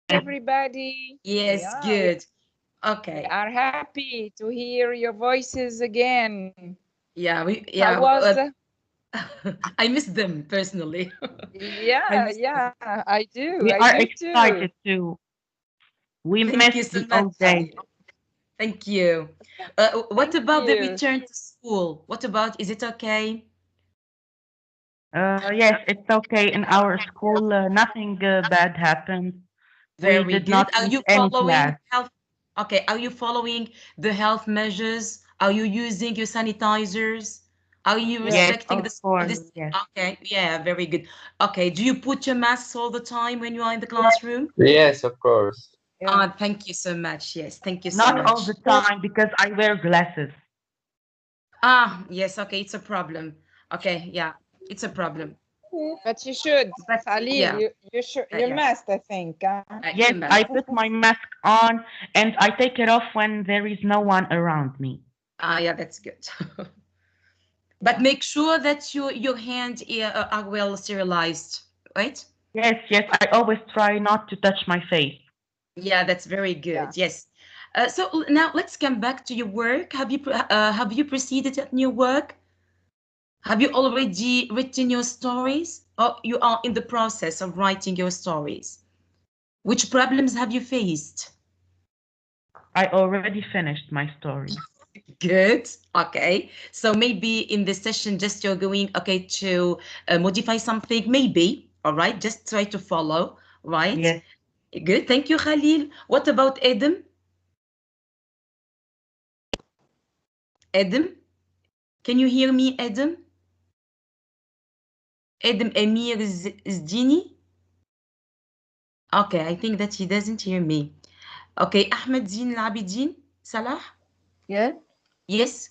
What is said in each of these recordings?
everybody. Yes, Yeah, good. we Okay. are happy to hear your voices again. Yeah, How was? I miss them personally. I Yeah, miss them. yeah, I do. We I are do too. excited too. We Thank you missed so the much, old days. Khalil. Thank you. What Thank about the you. return to school? What about, is it okay? Yes, it's okay. In our school, nothing bad happened. We Very did good. not Are miss you any following class. health? Okay, are you following the health measures? Are you using your sanitizers? Are you Yeah, Yes, respecting of this course. this Yes. okay, yeah, very good. Okay, do you put your masks all the time when you are in the classroom? Yes, of course. yeah. Thank you so much. Yes, thank you so Not all the much. time because I wear glasses. Yes, okay, it's a problem. Okay, yeah, it's a problem. But you should, But Khalil. yeah, You yeah, must, I think. Huh? you Yes, I must. put my mask on and I take it off when there is no one around me. Yeah, that's good. But Yeah. make sure that your hands are well sterilized, right? Yes, yes, I always try not to touch my face. Yeah, that's very Yeah. good. Yes. Now let's come back to your work. Have you proceeded at your work? Have you already written your stories, or you are in the process of writing your stories? Which problems have you faced? I already finished my story. Good. Okay. So maybe in this session, just you're going, okay, to modify something, maybe. All right. Just try to follow. Right. Yes, Good. Thank you, Khalil. What about Adam? Adam, can you hear me, Adam? Adam Emir Zdini? Okay, I think that he doesn't hear me. Okay, Ahmed Zin Labidin Salah? Yeah, Yes.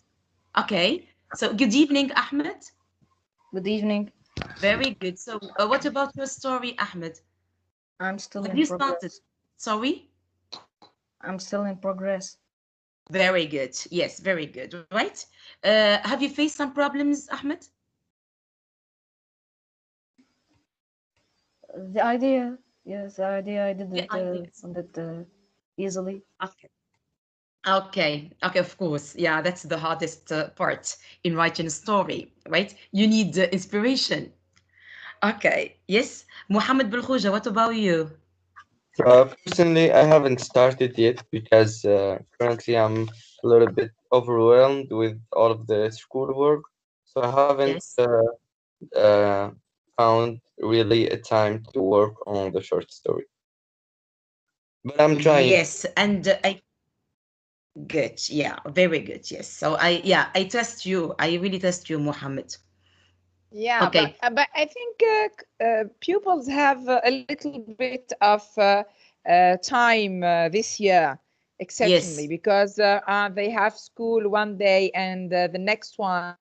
Okay. So good evening, Ahmed. good evening. Very good. So what about your story, Ahmed? I'm still When in you started? progress. Sorry? I'm still in progress. Very good. Yes, very good. Right. Have you faced some problems, Ahmed? The idea, yes, the idea I The didn't ideas. find it easily. Okay. Okay. Okay. Of course. Yeah, that's the hardest part in writing a story, right? You need inspiration. Okay. Yes. Mohammed Belkhuja, what about you? Personally, I haven't started yet because currently I'm a little bit overwhelmed with all of the schoolwork, so I haven't Yes. uh, found really a time to work on the short story. But I'm trying. Yes. And I good. Yeah. Very good. Yes. So yeah, I trust you. I really trust you, Mohammed. Yeah, Okay. but I think pupils have a little bit of time this year, exceptionally, Yes. because they have school one day and the next one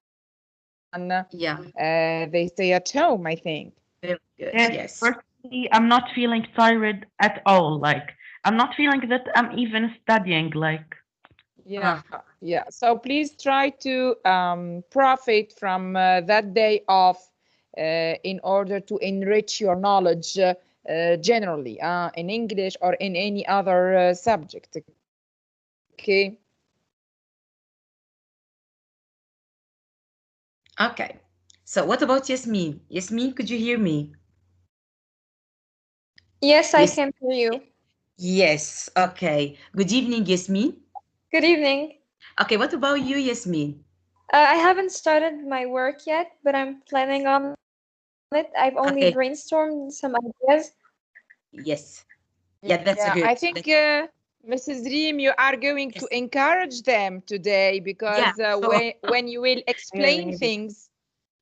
Yeah. they stay at home, I think. Very good. yes, Yes. personally, I'm not feeling tired at all. Like, I'm not feeling that I'm even studying. Like, Yeah, Ah, yeah. So please try to profit from that day off in order to enrich your knowledge generally in English or in any other subject. Okay. okay. So what about Yasmin? Yasmin, could you hear me? Yes, I Yes. can hear you. Yes. Okay. Good evening, Yasmin. Good evening. Okay. What about you, Yasmin? I haven't started my work yet, but I'm planning on it. I've only brainstormed Okay. some ideas. Yes. Yeah, Yeah, that's I a good. think Mrs. Reem, you are going to Yes. encourage them today Yeah. because So when you will I really explain need it. things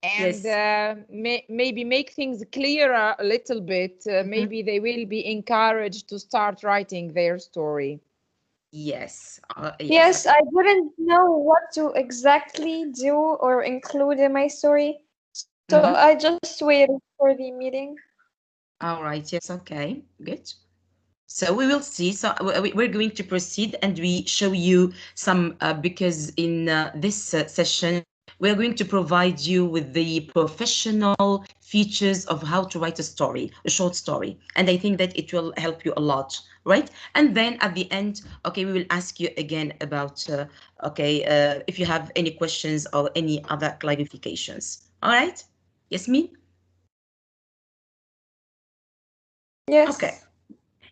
and yes. maybe make things clearer a little bit, Mhm. maybe they will be encouraged to start writing their story. Yes. Yes. Yes, Okay. I didn't know what to exactly do or include in my story, so I Mm-hmm. just waited for the meeting. All right. Yes. Okay. Good. So we will see. So we're going to proceed and we show you some because in this session we're going to provide you with the professional features of how to write a story, a short story. And I think that it will help you a lot, right? And then at the end, okay, we will ask you again about, if you have any questions or any other clarifications. All right? Yes, me? Okay. Yes.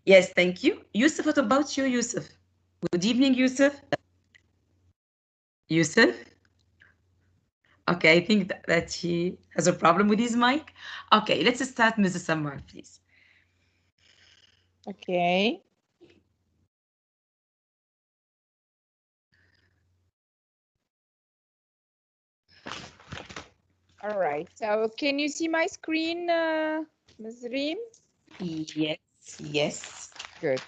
Yes, thank you. Yusuf, what about you, Yusuf? Good evening, Yusuf. Yusuf? Okay, I think that he has a problem with his mic. Okay, let's start, Mrs. Samar, please. Okay. All right. So can you see my screen, Ms. Reem? Yes, yes. Good.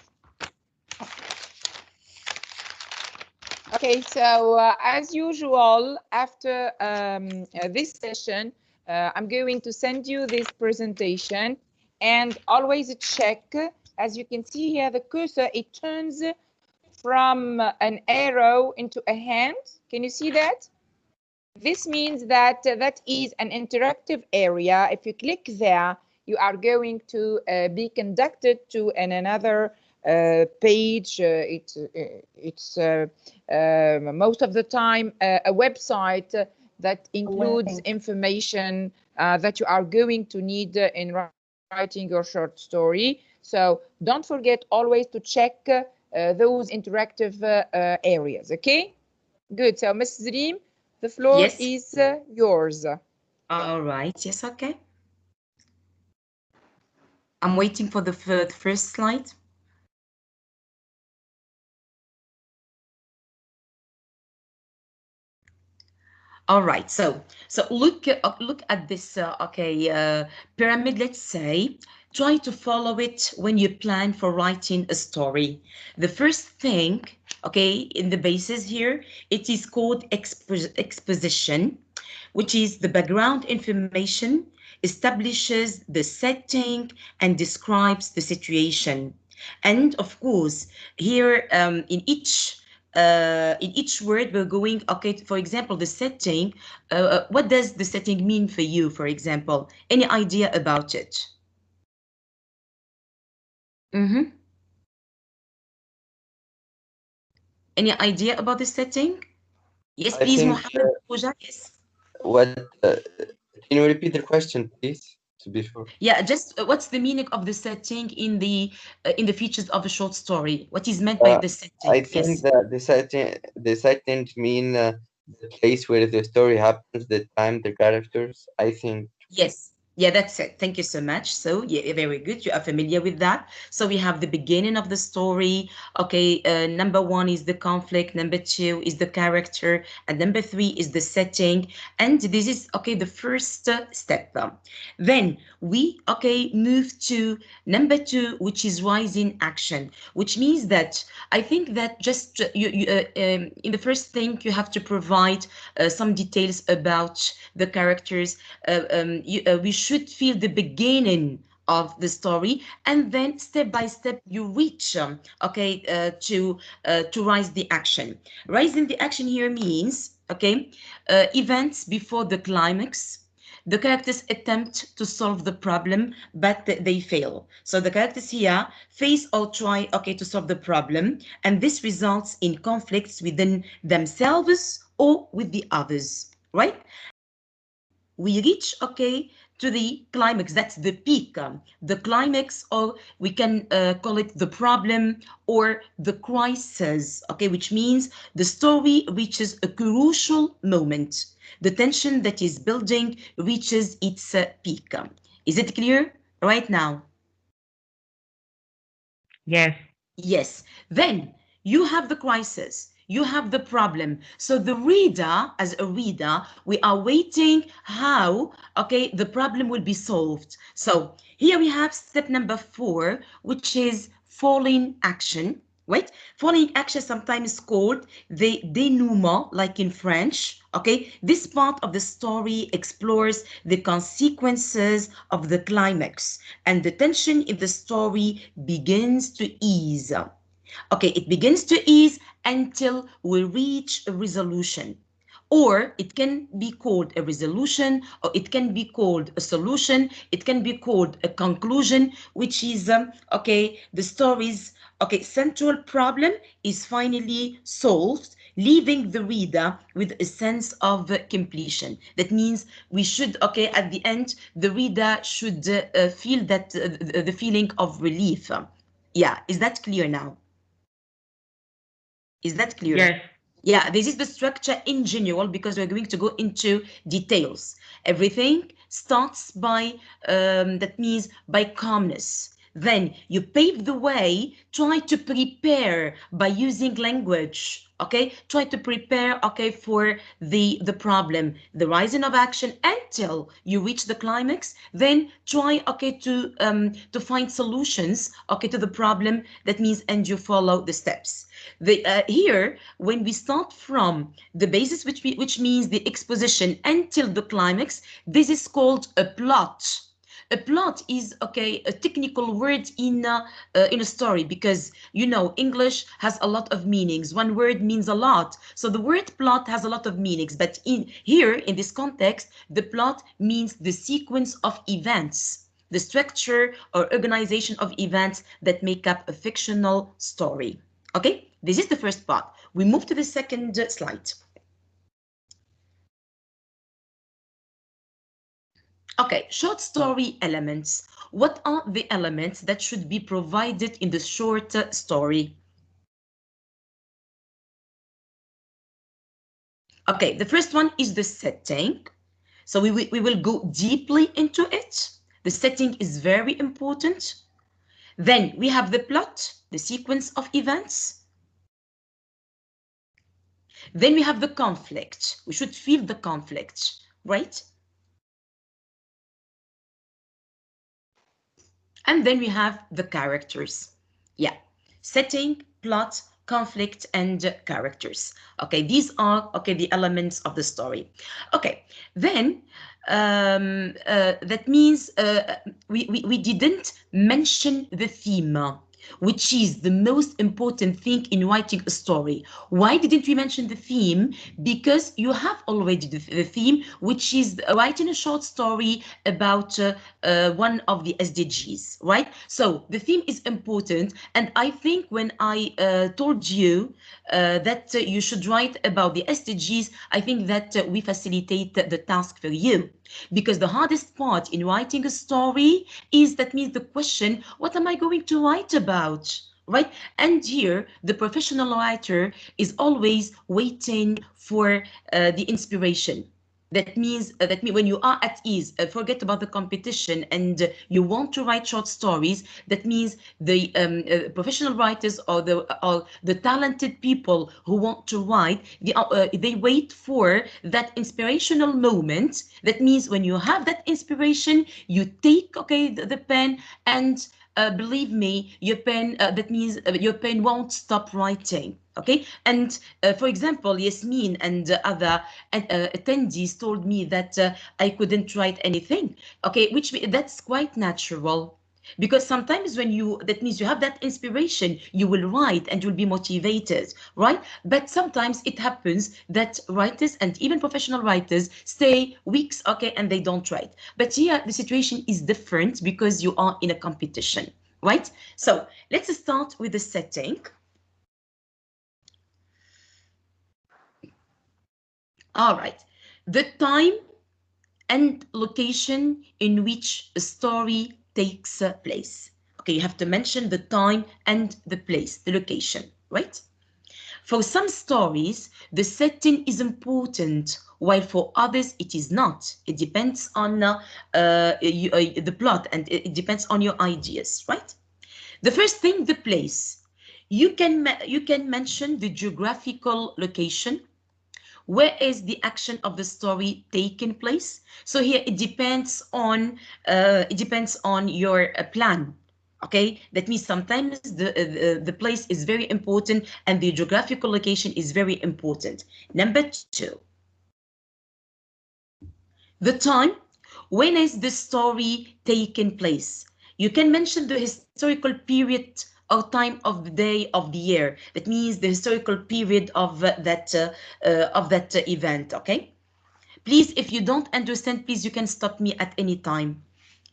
Okay, so as usual, after this session, I'm going to send you this presentation and always check. As you can see here, the cursor, it turns from an arrow into a hand. Can you see that? This means that that is an interactive area. If you click there, you are going to be conducted to another page. It's most of the time a website that includes link. information that you are going to need in writing your short story. So don't forget always to check those interactive areas. Okay, good. So Mrs. Reem, the floor Yes. is yours. All right. Yes, okay. I'm waiting for the first slide. All right, so look at this pyramid. Let's say try to follow it when you plan for writing a story. The first thing, okay, in the basis here, it is called exposition, which is the background information, establishes the setting and describes the situation. And of course, here in each word we're going, okay, for example, the setting. What does the setting mean for you, for example? Any idea about it? Mm-hmm. Any idea about the setting? Yes, I please, think Mohammed Pooja. Yes. what can you repeat the question, please, to be sure? Yeah, just what's the meaning of the setting in the features of a short story? What is meant by Uh, the I setting? think Yes. that the setting mean the place where the story happens, the time, the characters. I think Yes. Yeah, that's it. Thank you so much. So, yeah, very good. You are familiar with that. So we have the beginning of the story. Okay, number one is the conflict. Number two is the character, and number three is the setting. And this is okay. The first step. Then we move to number two, which is rising action, which means that I think that just in the first thing you have to provide some details about the characters. We should feel the beginning of the story, and then step by step you reach to rise the action. Rising the action here means events before the climax. The characters attempt to solve the problem, but they fail. So the characters here face or try to solve the problem, and this results in conflicts within themselves or with the others, right? And then we reach to the climax. That's the peak, the climax, or we can call it the problem or the crisis, which means the story reaches a crucial moment. The tension that is building reaches its peak. Is it clear right now? Yes. Yes. Then you have the crisis, you have the problem. So the reader, as a reader, we are waiting how, the problem will be solved. So here we have step number 4, which is falling action. Right? Falling action sometimes called the denouement, like in French. Okay, this part of the story explores the consequences of the climax, and the tension in the story begins to ease. Okay, it begins to ease until we reach a resolution. or it can be called a resolution, or it can be called a solution, it can be called a conclusion, which is okay, the story's central problem is finally solved, leaving the reader with a sense of completion. That means we should, at the end, the reader should feel that the feeling of relief. Yeah, is that clear now? Is that clear? Yes. Yeah, this is the structure in general, because we're going to go into details. Everything starts by, that means by calmness. Then you pave the way, try to prepare by using language, okay? Try to prepare, for the problem, the rising of action until you reach the climax. Then try, to find solutions, to the problem. That means, and you follow the steps. Here, when we start from the basis, which means the exposition until the climax, this is called a plot. A plot is a technical word in a story, because English has a lot of meanings. One word means a lot, so the word plot has a lot of meanings. But in this context, the plot means the sequence of events, the structure or organization of events that make up a fictional story. Okay, this is the first part. We move to the second slide. Okay, short story elements. What are the elements that should be provided in the short story? Okay, the first one is the setting. So we will go deeply into it. The setting is very important. Then we have the plot, the sequence of events. Then we have the conflict. We should feel the conflict, right? And then we have the characters. Yeah, setting, plot, conflict, and characters. Okay, these are the elements of the story. Okay, then that means we didn't mention the theme, which is the most important thing in writing a story. Why didn't we mention the theme? Because you have already the theme, which is writing a short story about one of the SDGs, right? So the theme is important, and I think when I told you that you should write about the SDGs, I think that we facilitate the task for you. Because the hardest part in writing a story is, that means, the question, what am I going to write about? Right? And here, the professional writer is always waiting for the inspiration. That means when you are at ease, forget about the competition, and you want to write short stories. That means the professional writers, or the talented people who want to write, they wait for that inspirational moment. That means when you have that inspiration, you take the pen, and believe me, your pen, that means your pen won't stop writing. Okay, and for example, Yasmin and other attendees told me that I couldn't write anything. Okay, that's quite natural, because sometimes when that means you have that inspiration, you will write and you'll be motivated, right? But sometimes it happens that writers, and even professional writers, stay weeks, and they don't write. But here the situation is different, because you are in a competition, right? So let's start with the setting. All right, the time and location in which a story takes place. Okay, you have to mention the time and the place, the location, right? For some stories, the setting is important, while for others it is not. It depends on the plot, and it depends on your ideas, right? The first thing, the place. You can mention the geographical location. Where is the action of the story taking place? So here it depends on your plan. Okay, that means sometimes the place is very important, and the geographical location is very important. Number two, the time. When is the story taking place? You can mention the historical period or time of the day of the year. That means the historical period of that event. Okay. Please, if you don't understand, please you can stop me at any time.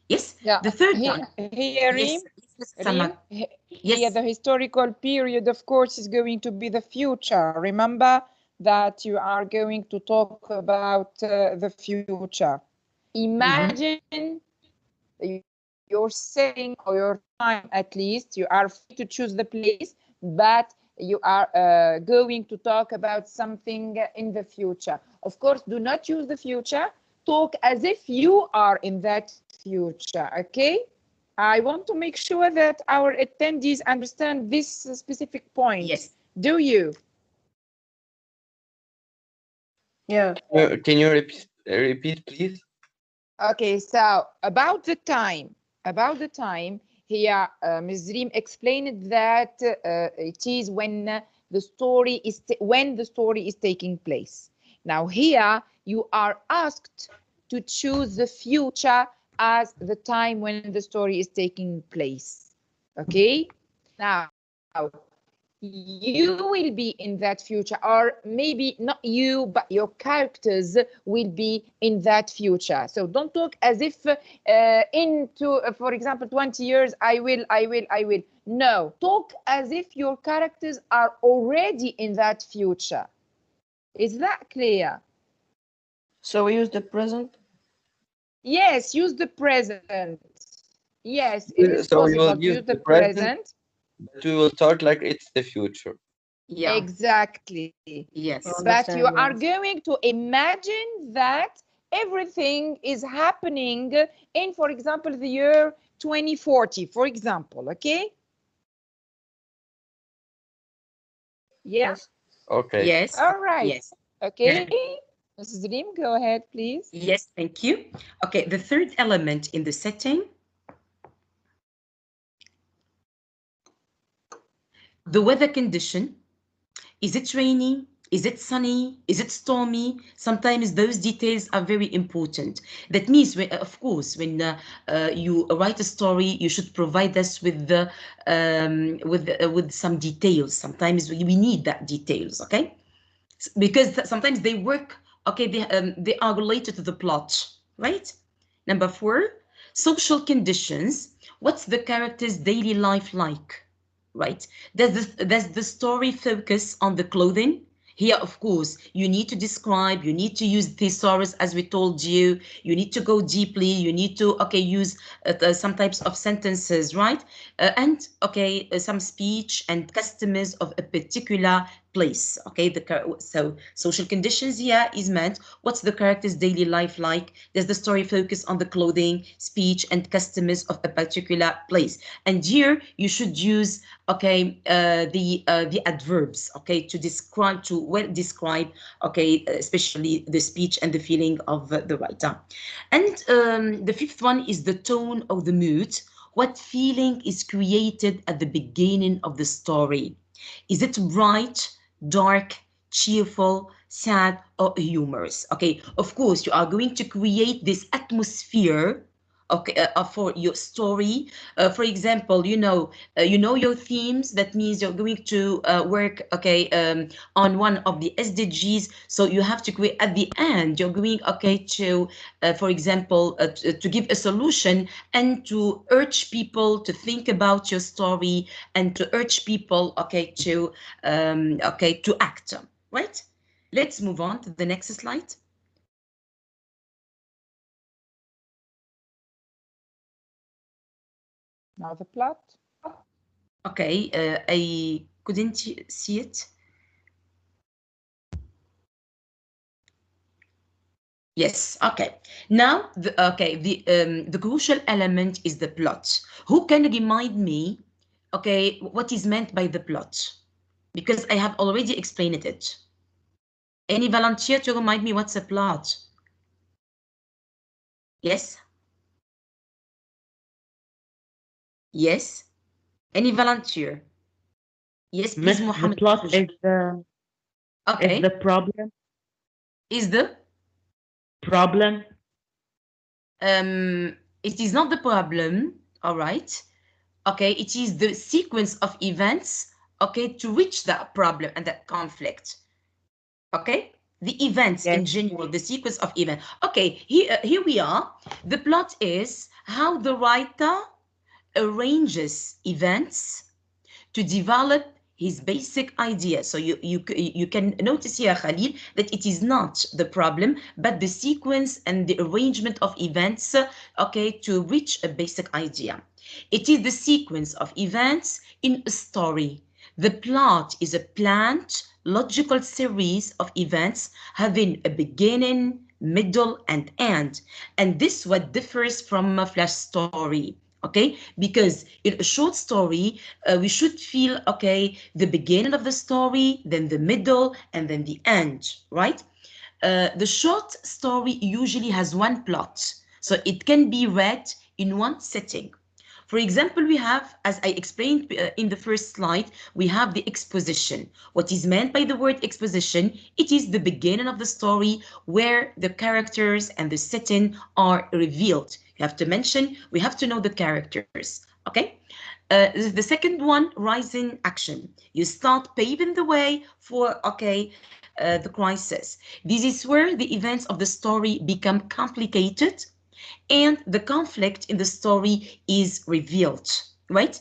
Yes. Yeah. The third one. Here, Yes. Yes, Reem, Samad. here Yes. the historical period, of course, is going to be the future. Remember that you are going to talk about the future. Imagine you're setting, or your time at least, you are free to choose the place, but you are going to talk about something in the future. Of course, do not use the future. Talk as if you are in that future, okay? I want to make sure that our attendees understand this specific point. Yes. Do you? Yeah. Can you repeat, please? Okay, so about the time here, Ms. Reem explained that it is when the story is taking place. Now here you are asked to choose the future as the time when the story is taking place. Okay, now you will be in that future, or maybe not you, but your characters will be in that future. So don't talk as if into, for example, 20 years, I will. No, talk as if your characters are already in that future. Is that clear? So we use the present. Yes, use the present. Yes, it is So we possible will to use use the the present, present. but we will talk like it's the future. Yeah. Exactly. Yes. I But you understand, are yes. going to imagine that everything is happening in, for example, the year 2040, for example, okay? Yeah, Yes. Okay. Yes. all right. Yes. Okay, Mrs. Reem, go ahead, please. Yes. Thank you. Okay. The third element in the setting, the weather condition. Is it rainy? Is it sunny? Is it stormy? Sometimes those details are very important. That means, of course, when you write a story, you should provide us with the with some details. Sometimes we need that details, okay? Because sometimes they work, okay, they are related to the plot, right? Number 4, social conditions. What's the character's daily life like? Right? Does the story focus on the clothing? Here, of course, you need to describe, you need to use thesaurus, as we told you, you need to go deeply, you need to, okay, use some types of sentences, right? And, okay, some speech and customs of a particular place, okay? So social conditions here is meant, what's the character's daily life like? Does the story focus on the clothing, speech, and customs of a particular place? And here you should use, okay, the adverbs, okay, to describe, to well describe, okay, especially the speech and the feeling of the writer. And the fifth one is the tone of the mood. What feeling is created at the beginning of the story? Is it bright, dark, cheerful, sad, or humorous? Okay, of course, you are going to create this atmosphere, okay, for your story. For example, you know your themes. That means you're going to work, okay, on one of the SDGs. So you have to create at the end. You're going, okay, to, for example, to give a solution and to urge people to think about your story and to urge people, okay, to act. Right? Let's move on to the next slide. Now the plot. Okay, I couldn't see it. Yes, okay. Now, the crucial element is the plot. Who can remind me, okay, what is meant by the plot? Because I have already explained it. Any volunteer to remind me what's a plot? Yes? Yes? Any volunteer? Yes, please, Miss, the Mohammed. plot is the Okay. problem. Is the Problem. it is not the problem, all right? okay, it is the sequence of events, okay, to reach that problem and that conflict. Okay, the events in Yes. general, the sequence of events. Okay, here we are. The plot is how the writer arranges events to develop his basic idea. So you can notice here, Khalil, that it is not the problem, but the sequence and the arrangement of events, okay, to reach a basic idea. It is the sequence of events in a story. The plot is a planned, logical series of events having a beginning, middle, and end. And this what differs from a flash story. Okay, because in a short story, we should feel, okay, the beginning of the story, then the middle, and then the end, right? The short story usually has one plot, so it can be read in one sitting. For example, we have, as I explained in the first slide, we have the exposition. What is meant by the word exposition? It is the beginning of the story where the characters and the setting are revealed. You have to mention, we have to know the characters, okay? The second one, rising action. You start paving the way for, okay, the crisis. This is where the events of the story become complicated and the conflict in the story is revealed, right?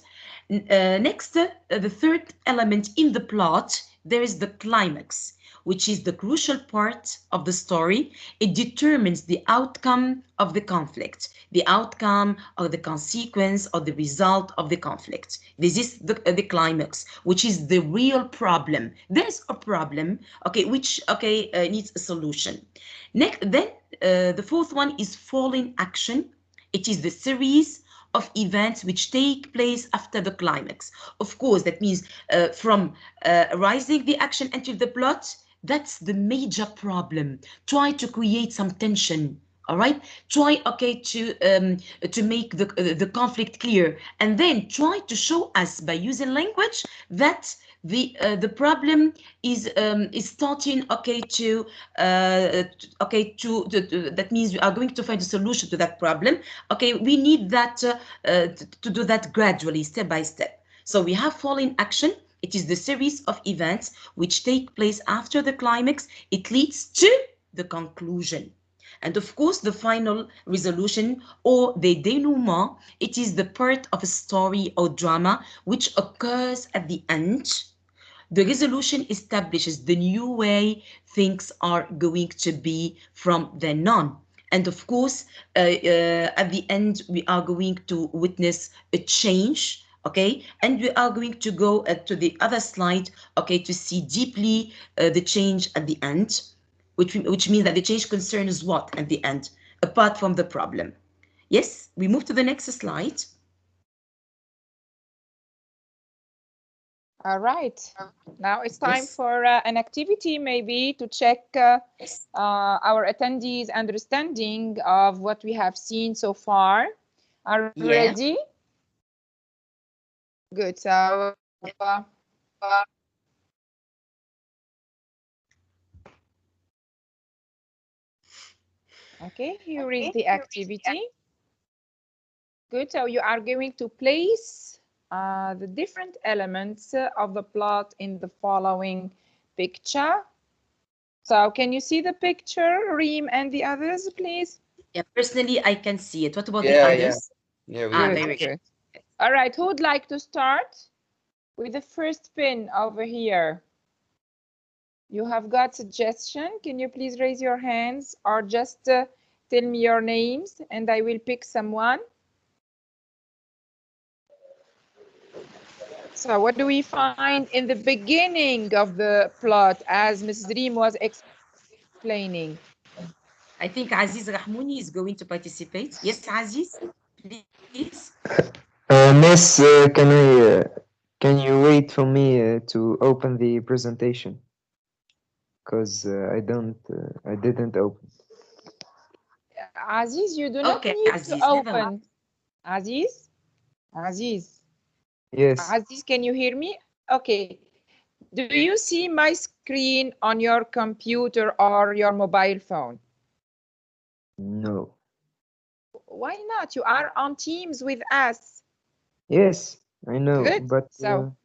Next, the third element in the plot, there is the climax, which is the crucial part of the story. It determines the outcome of the conflict, the outcome or the consequence or the result of the conflict. This is the climax, which is the real problem. There's a problem, okay, which, okay, needs a solution. Next, then the fourth one is falling action. It is the series of events which take place after the climax. Of course, that means from rising the action until the plot, that's the major problem. Try to create some tension. All right, try, okay, to make the conflict clear, and then try to show us by using language that the problem is starting, okay, to okay, that means we are going to find a solution to that problem. Okay, we need that to do that gradually, step by step. So we have falling action. It is the series of events which take place after the climax. It leads to the conclusion. And of course, the final resolution or the denouement, it is the part of a story or drama which occurs at the end. The resolution establishes the new way things are going to be from then on. And of course, at the end, we are going to witness a change, okay? And we are going to go to the other slide, okay, to see deeply the change at the end, which means that the change concerns what at the end, apart from the problem. Yes, we move to the next slide. All right. Now it's time Yes. for an activity, maybe to check Yes. our attendees' understanding of what we have seen so far. Are you Yeah. ready? Good. So, okay, here is the activity. Good. So you are going to place the different elements of the plot in the following picture. So can you see the picture, Reem and the others, please? Yeah, personally, I can see it. What about the Yeah, yeah, others? yeah. We Ah, Good, can. very good. good. All right, who would like to start with the first pin over here? You have got suggestion. Can you please raise your hands or just tell me your names and I will pick someone? So what do we find in the beginning of the plot as Mrs. Reem was explaining? I think Aziz Rahmouni is going to participate. Yes, Aziz, please. Miss, can you wait for me to open the presentation? Because I didn't open. Aziz, you do not Okay, need to Aziz, never mind. open. Aziz? Aziz? Yes. Aziz, can you hear me? Okay. Do you see my screen on your computer or your mobile phone? No. Why not? You are on Teams with us. Yes, I know, Good. but So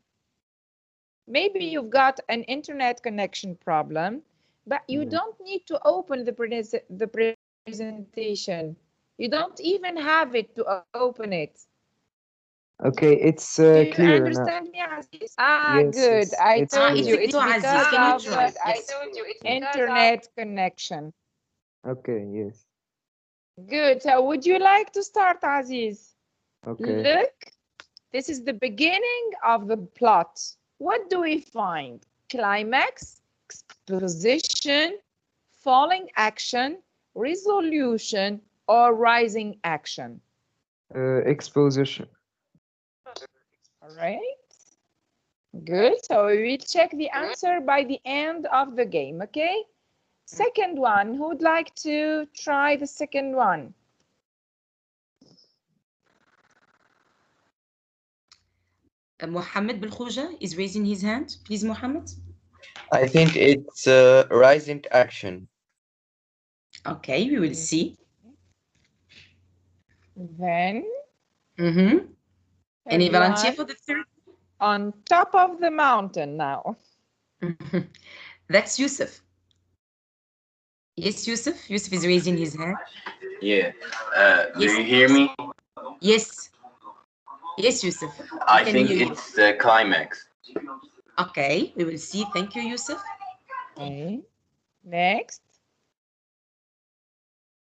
maybe you've got an internet connection problem, but you yeah. don't need to open the presentation. You don't even have it to open it. Okay, it's Do you clear now. understand me, Aziz? Ah, Yes, good. yes, I it's told you clear. it's Exacto, Aziz. because Can you of try? Yes. internet connection. Okay, yes. Good. So would you like to start, Aziz? Okay. Look, this is the beginning of the plot. What do we find? Climax, exposition, falling action, resolution, or rising action. Exposition. All right. Good. So we will check the answer by the end of the game, okay? Second one, who would like to try the second one? Mohammed Belkhuja is raising his hand. Please, Mohammed. I think it's rising action. Okay, we will see. Then Any third volunteer one, for the third? on top of the mountain now. That's Yusuf. Yes, Yusuf. Yusuf is raising his hand. Yeah. Do Yes. you hear me? Yes. Yes, Yusuf. I Can think hear you. it's the climax. Okay, we will see. Thank you, Yusuf. Okay. Next.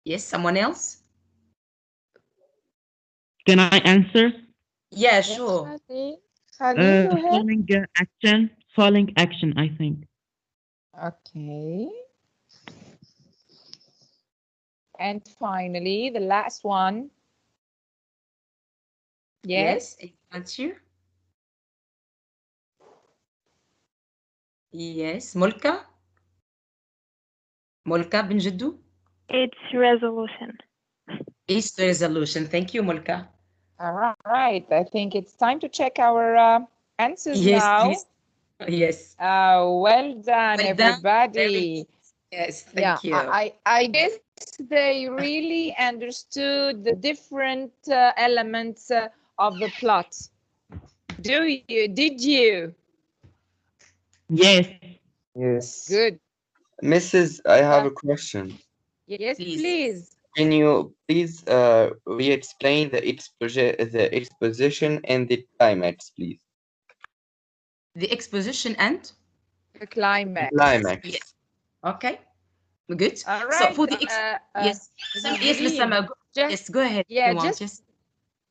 Yes, someone else? Can I answer? Yeah, Yes, sure. Khalid. Khalid, go ahead. Falling action, I think. Okay. And finally, the last one. Yes. Yes, any volunteer? Yes, Mulka? Mulka bin Jiddu? It's resolution. East resolution. Thank you, Mulka. All right. I think it's time to check our answers Yes, now. please. Yes. Well done, Well done. everybody. Yes, Yeah, thank you. I guess they really understood the different elements of the plot. Did you? Yes. Yes. Good. Mrs., I have a question. Yes, Please. please. Can you please re-explain the exposition and the climax, please? The exposition and? The climax. Climax. Yes. Okay. Good. All So right. for the Yes, yes, Miss Sama. Yes, go ahead. If you want. Yes.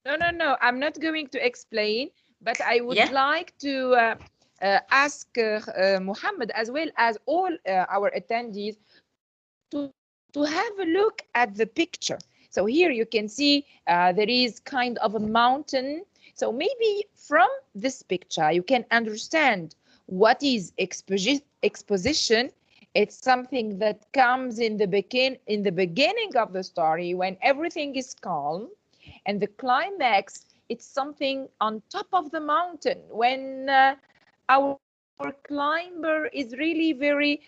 No. I'm not going to explain, but I would Yeah. like to ask Muhammad as well as all our attendees to have a look at the picture. So here you can see there is kind of a mountain. So maybe from this picture you can understand what is exposition. It's something that comes in the beginning of the story when everything is calm, and the climax, it's something on top of the mountain when our climber is really very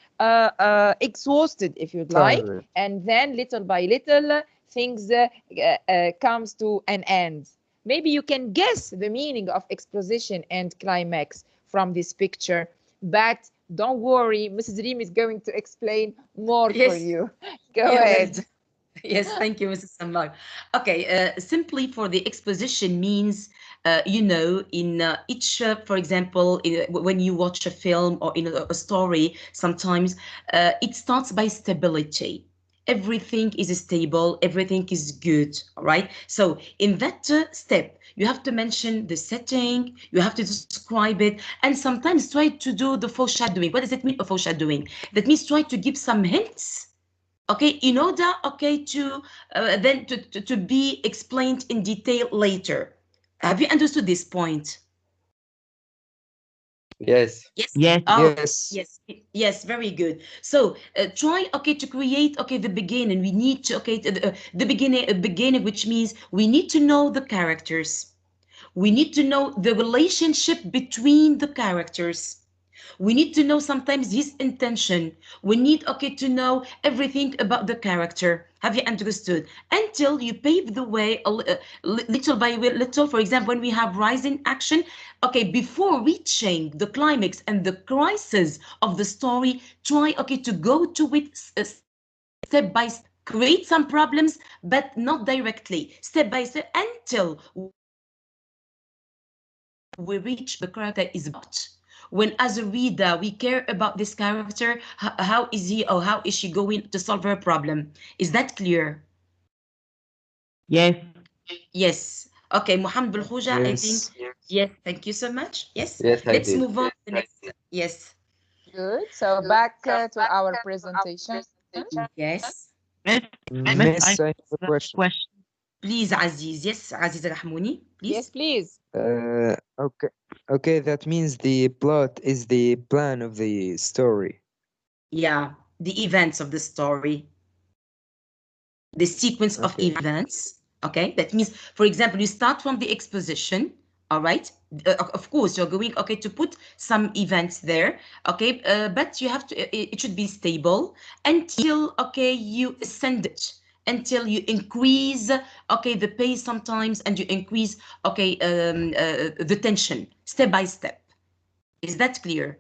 exhausted, if you'd like, Tired. and then little by little things comes to an end. Maybe you can guess the meaning of exposition and climax from this picture, but don't worry, Mrs. Reem is going to explain more for Yes. you. Go Yeah, well ahead. done. Yes, thank you, Mrs. Samar. Okay, simply for the exposition means, in each, for example, when you watch a film or in a story, sometimes it starts by stability. Everything is stable, everything is good, all right? So in that step, you have to mention the setting, you have to describe it, and sometimes try to do the foreshadowing. What does it mean, foreshadowing? That means try to give some hints, okay, in order, okay, to then to be explained in detail later. Have you understood this point? Yes. Yes. Yes. Oh, Yes. yes, very good. So try, okay, to create, okay, the beginning. We need to, okay, the beginning, which means we need to know the characters. We need to know the relationship between the characters. We need to know sometimes his intention. We need, okay, to know everything about the character. Have you understood? Until you pave the way little by little. For example, when we have rising action, okay, before reaching the climax and the crisis of the story, try, okay, to go to it step by step. Create some problems, but not directly, step by step, until we reach the character is about. When as a reader we care about this character, how is he or how is she going to solve her problem? Is that clear? Yes. Yes. Okay, Mohammed Belkhuja, I think. Yes. Yes, thank you so much. Yes, Yes, I let's did. move on to the next. Yes, Good. So back to our presentation. yes. Miss, Miss, I I have a have a question. question. Please, Aziz. Yes, Aziz Rahmouni, Yes, please. please. Okay. Okay, that means the plot is the plan of the story. Yeah, the events of the story, the sequence of Okay. events. Okay, that means, for example, you start from the exposition. All right, of course you're going, okay, to put some events there. Okay, but you have to, it should be stable until, okay, you ascend it, until you increase, okay, the pace sometimes, and you increase, okay, the tension step by step. Is that clear?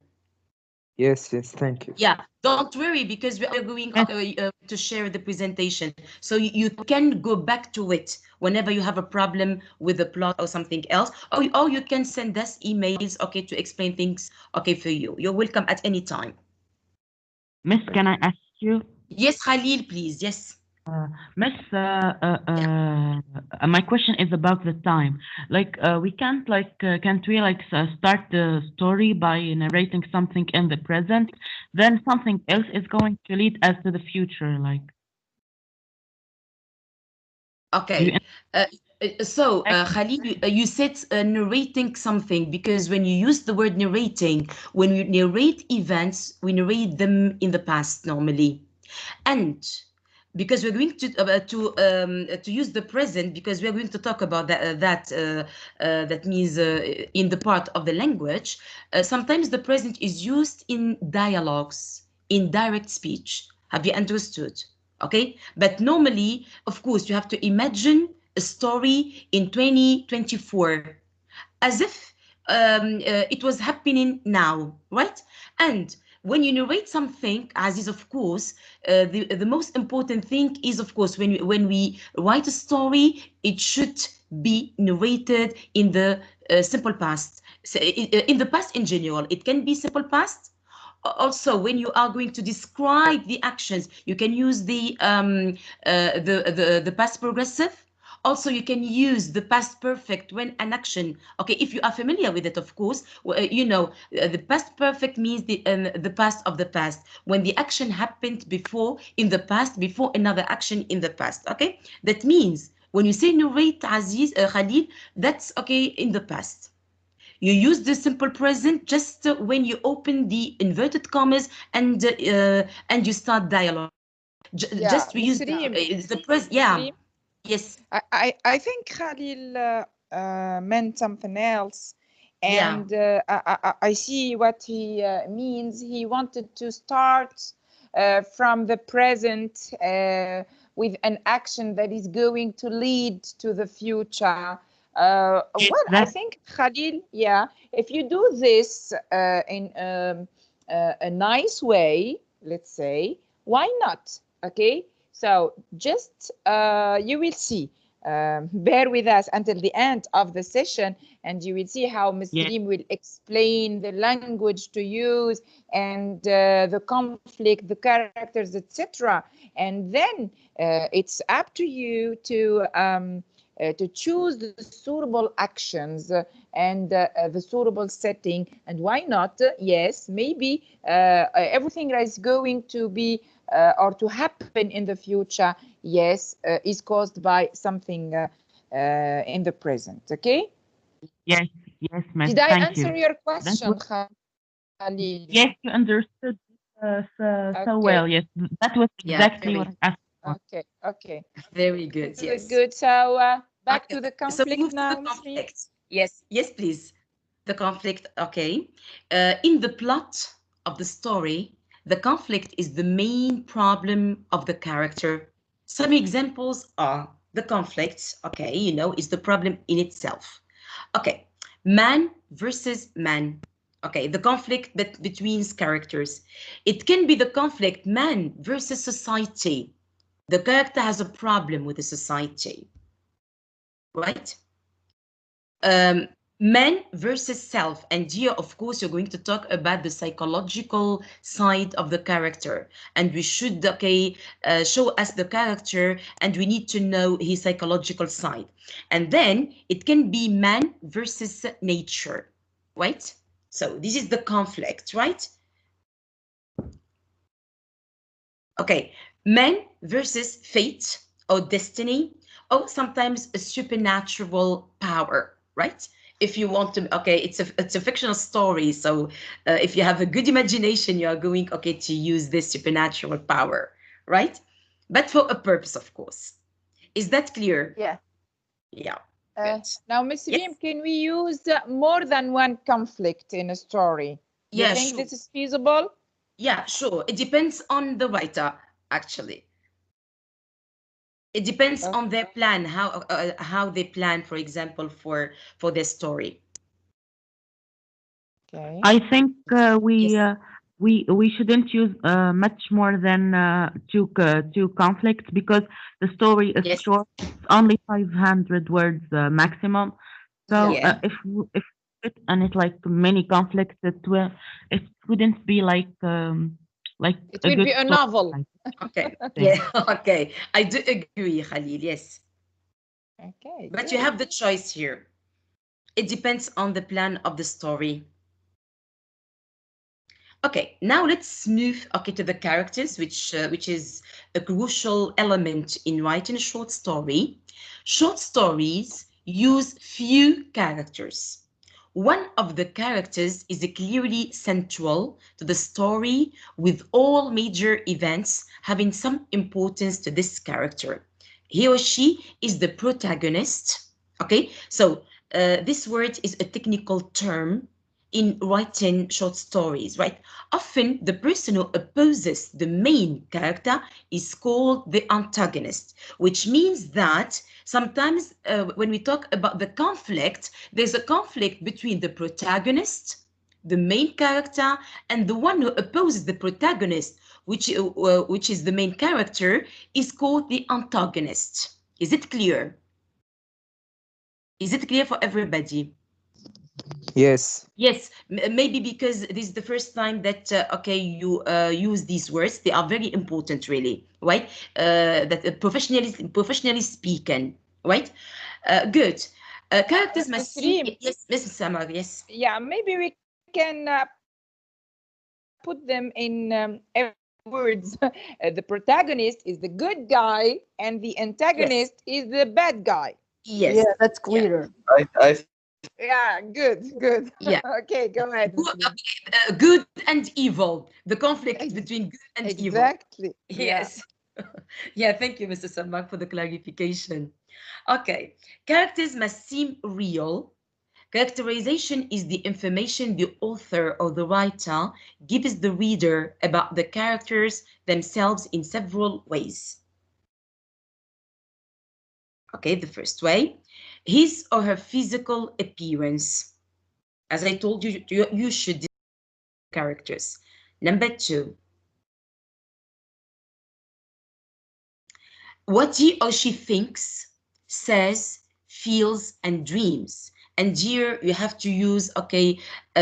Yes, yes, thank you. Yeah, don't worry, because we are going, Miss, okay, to share the presentation. So you can go back to it whenever you have a problem with the plot or something else. Or you can send us emails, okay, to explain things, okay, for you. You're welcome at any time. Miss, can I ask you? Yes, Khalil, please. Yes. Miss, my question is about the time. Like, we can't can't we start the story by narrating something in the present, then something else is going to lead us to the future. Like, do you Okay. So, like, Khalil, you said narrating something, because when you use the word narrating, when you narrate events, we narrate them in the past normally. And because we're going to use the present, because we're going to talk about that means in the part of the language, sometimes the present is used in dialogues, in direct speech. Have you understood? Okay, but normally, of course, you have to imagine a story in 2024 as if it was happening now, right? And when you narrate something, as is, of course, the most important thing is, of course, when we write a story, it should be narrated in the simple past. So, in the past in general, it can be simple past. Also, when you are going to describe the actions, you can use the past progressive. Also, you can use the past perfect when an action, okay, if you are familiar with it, of course, you know, the past perfect means the past of the past, when the action happened before in the past, before another action in the past. Okay, that means when you say narrate, Aziz, Khalid, that's okay in the past. You use the simple present just when you open the inverted commas and you start dialogue. Yeah, Just we Miss use Reem. the pres. Miss Yeah. Reem. Yes. I think Khalil meant something else, Yeah. and I see what he means. He wanted to start from the present with an action that is going to lead to the future. Well, I that? think Khalil, yeah, if you do this in a nice way, let's say, why not? Okay, so just you will see. Bear with us until the end of the session, and you will see how Ms. Yes, Reem will explain the language to use and the conflict, the characters, etc. And then it's up to you to choose the suitable actions and the suitable setting. And why not? Yes, maybe everything that is going to be or to happen in the future, yes, is caused by something in the present. Okay? yes, yes, Miss. Did I Thank answer you. your That was question, Khalil? Yes, you understood so Okay. well. Yes, that was Yeah. exactly what I asked for. Okay. Okay. Very good. Good. Yes. Good. So back Okay. to the So we conflict move to the now, Ms. Reem. conflict. Yes. Yes, please. The conflict, okay. In the plot of the story, the conflict is the main problem of the character. Some examples are the conflicts, okay, you know, is the problem in itself. Okay, man versus man. Okay, the conflict between characters. It can be the conflict man versus society. The character has a problem with the society, right? Um, man versus self. And here, of course, you're going to talk about the psychological side of the character. And we should, okay, show us the character and we need to know his psychological side. And then it can be man versus nature, right? So this is the conflict, right? Okay, man versus fate or destiny, or sometimes a supernatural power, right? If you want to, okay, it's a fictional story, so if you have a good imagination, you are going, okay, to use this supernatural power, right? But for a purpose, of course. Is that clear? Yeah. Yeah. Good. Now, Miss Yes. Reem, can we use more than one conflict in a story? Do you Yeah, think sure. this is feasible? Yeah, sure. It depends on the writer, actually. It depends on their plan, how they plan, for example, for their story. Okay. I think Yes. we shouldn't use much more than two conflicts because the story is Yes. short. It's only 500 words maximum. So Yeah. if it and it's like many conflicts, it wouldn't be like It a will good be a story. novel. Okay. I Yeah. think. Okay. I do agree, Khalil. Yes. Okay, But you good. have the choice here. It depends on the plan of the story. Okay, now let's move, okay, to the characters, which is a crucial element in writing a short story. Short stories use few characters. One of the characters is clearly central to the story, with all major events having some importance to this character. He or she is the protagonist. Okay, so this word is a technical term in writing short stories, right? Often the person who opposes the main character is called the antagonist, which means that sometimes when we talk about the conflict, there's a conflict between the protagonist, the main character, and the one who opposes the protagonist, which is the main character, is called the antagonist. Is it clear? Is it clear for everybody? Yes. Yes, maybe because this is the first time that okay, you use these words. They are very important, really, right? That professionally speaking, right? Good. Characters Miss must see. Reem, Yes, Mrs. Samar. Yes. yeah, maybe we can put them in words. The protagonist is the good guy and the Yes. antagonist is the bad guy. Yes. Yeah, that's Yeah. clearer. I Yeah, good, good. Yeah. Okay, go ahead, Miss Reem. Good and evil. The conflict between good and evil. Exactly. Yeah. Yes. Yeah, thank you, Mr. Samak, for the clarification. Okay, characters must seem real. Characterization is the information the author or the writer gives the reader about the characters themselves in several ways. Okay, the first way, his or her physical appearance. As I told you, you should describe characters. Number two, what he or she thinks, says, feels, and dreams. And here you have to use, okay,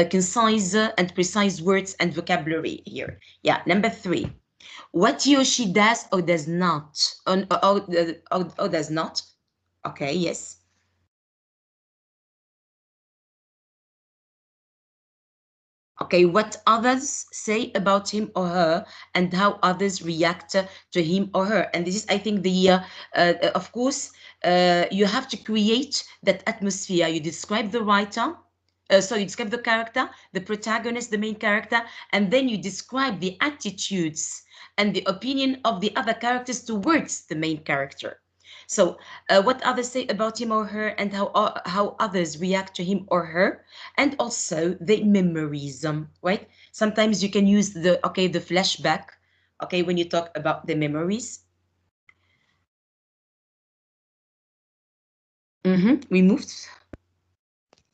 concise and precise words and vocabulary here. Yeah, number three, what he or she does or does not, or does not. Okay, yes. Okay, what others say about him or her and how others react to him or her. And this is, I think, of course, you have to create that atmosphere. You describe the writer, so you describe the character, the protagonist, the main character, and then you describe the attitudes and the opinion of the other characters towards the main character. So what others say about him or her, and how others react to him or her, and also the memories, right? Sometimes you can use the flashback, okay, when you talk about the memories. We moved.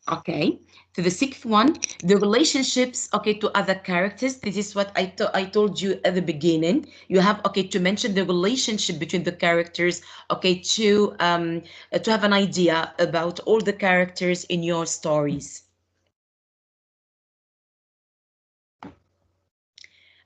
Okay, to the sixth one, the relationships, okay, to other characters. This is what I told you at the beginning. You have, okay, to mention the relationship between the characters, okay, to have an idea about all the characters in your stories.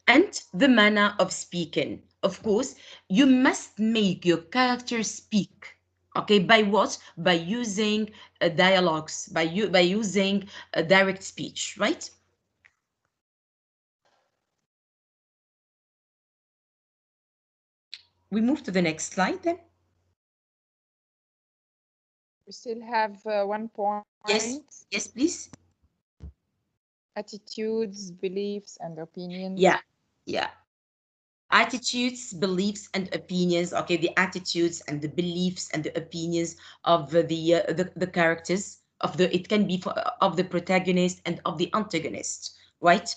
And the manner of speaking. Of course, you must make your character speak. Okay, by what? By using dialogues, by using direct speech, right? We move to the next slide then. We still have one point. Yes, please. Attitudes, beliefs, and opinions. Yeah. Attitudes, beliefs, and opinions. Okay, the attitudes and the beliefs and the opinions of the characters of the. It can be of the protagonist and of the antagonist, right?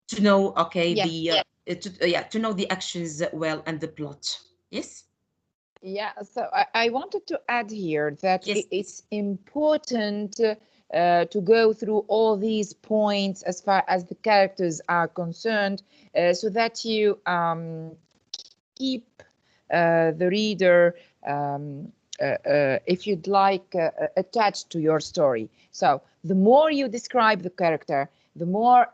To know, okay, Yes. to know the actions well and the plot. Yes. Yeah, so I wanted to add here that Yes, it's important to go through all these points as far as the characters are concerned, so that you keep the reader, if you'd like, attached to your story. So the more you describe the character, the more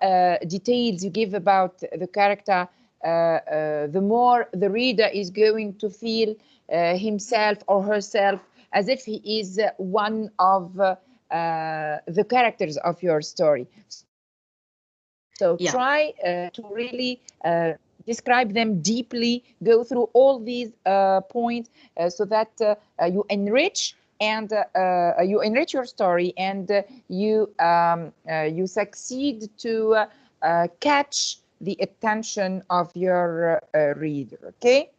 details you give about the character, the more the reader is going to feel himself or herself as if he is one of the characters of your story. So Yeah. try to really describe them deeply, go through all these points so that you enrich and you enrich your story, and you succeed to catch the attention of your reader. Okay.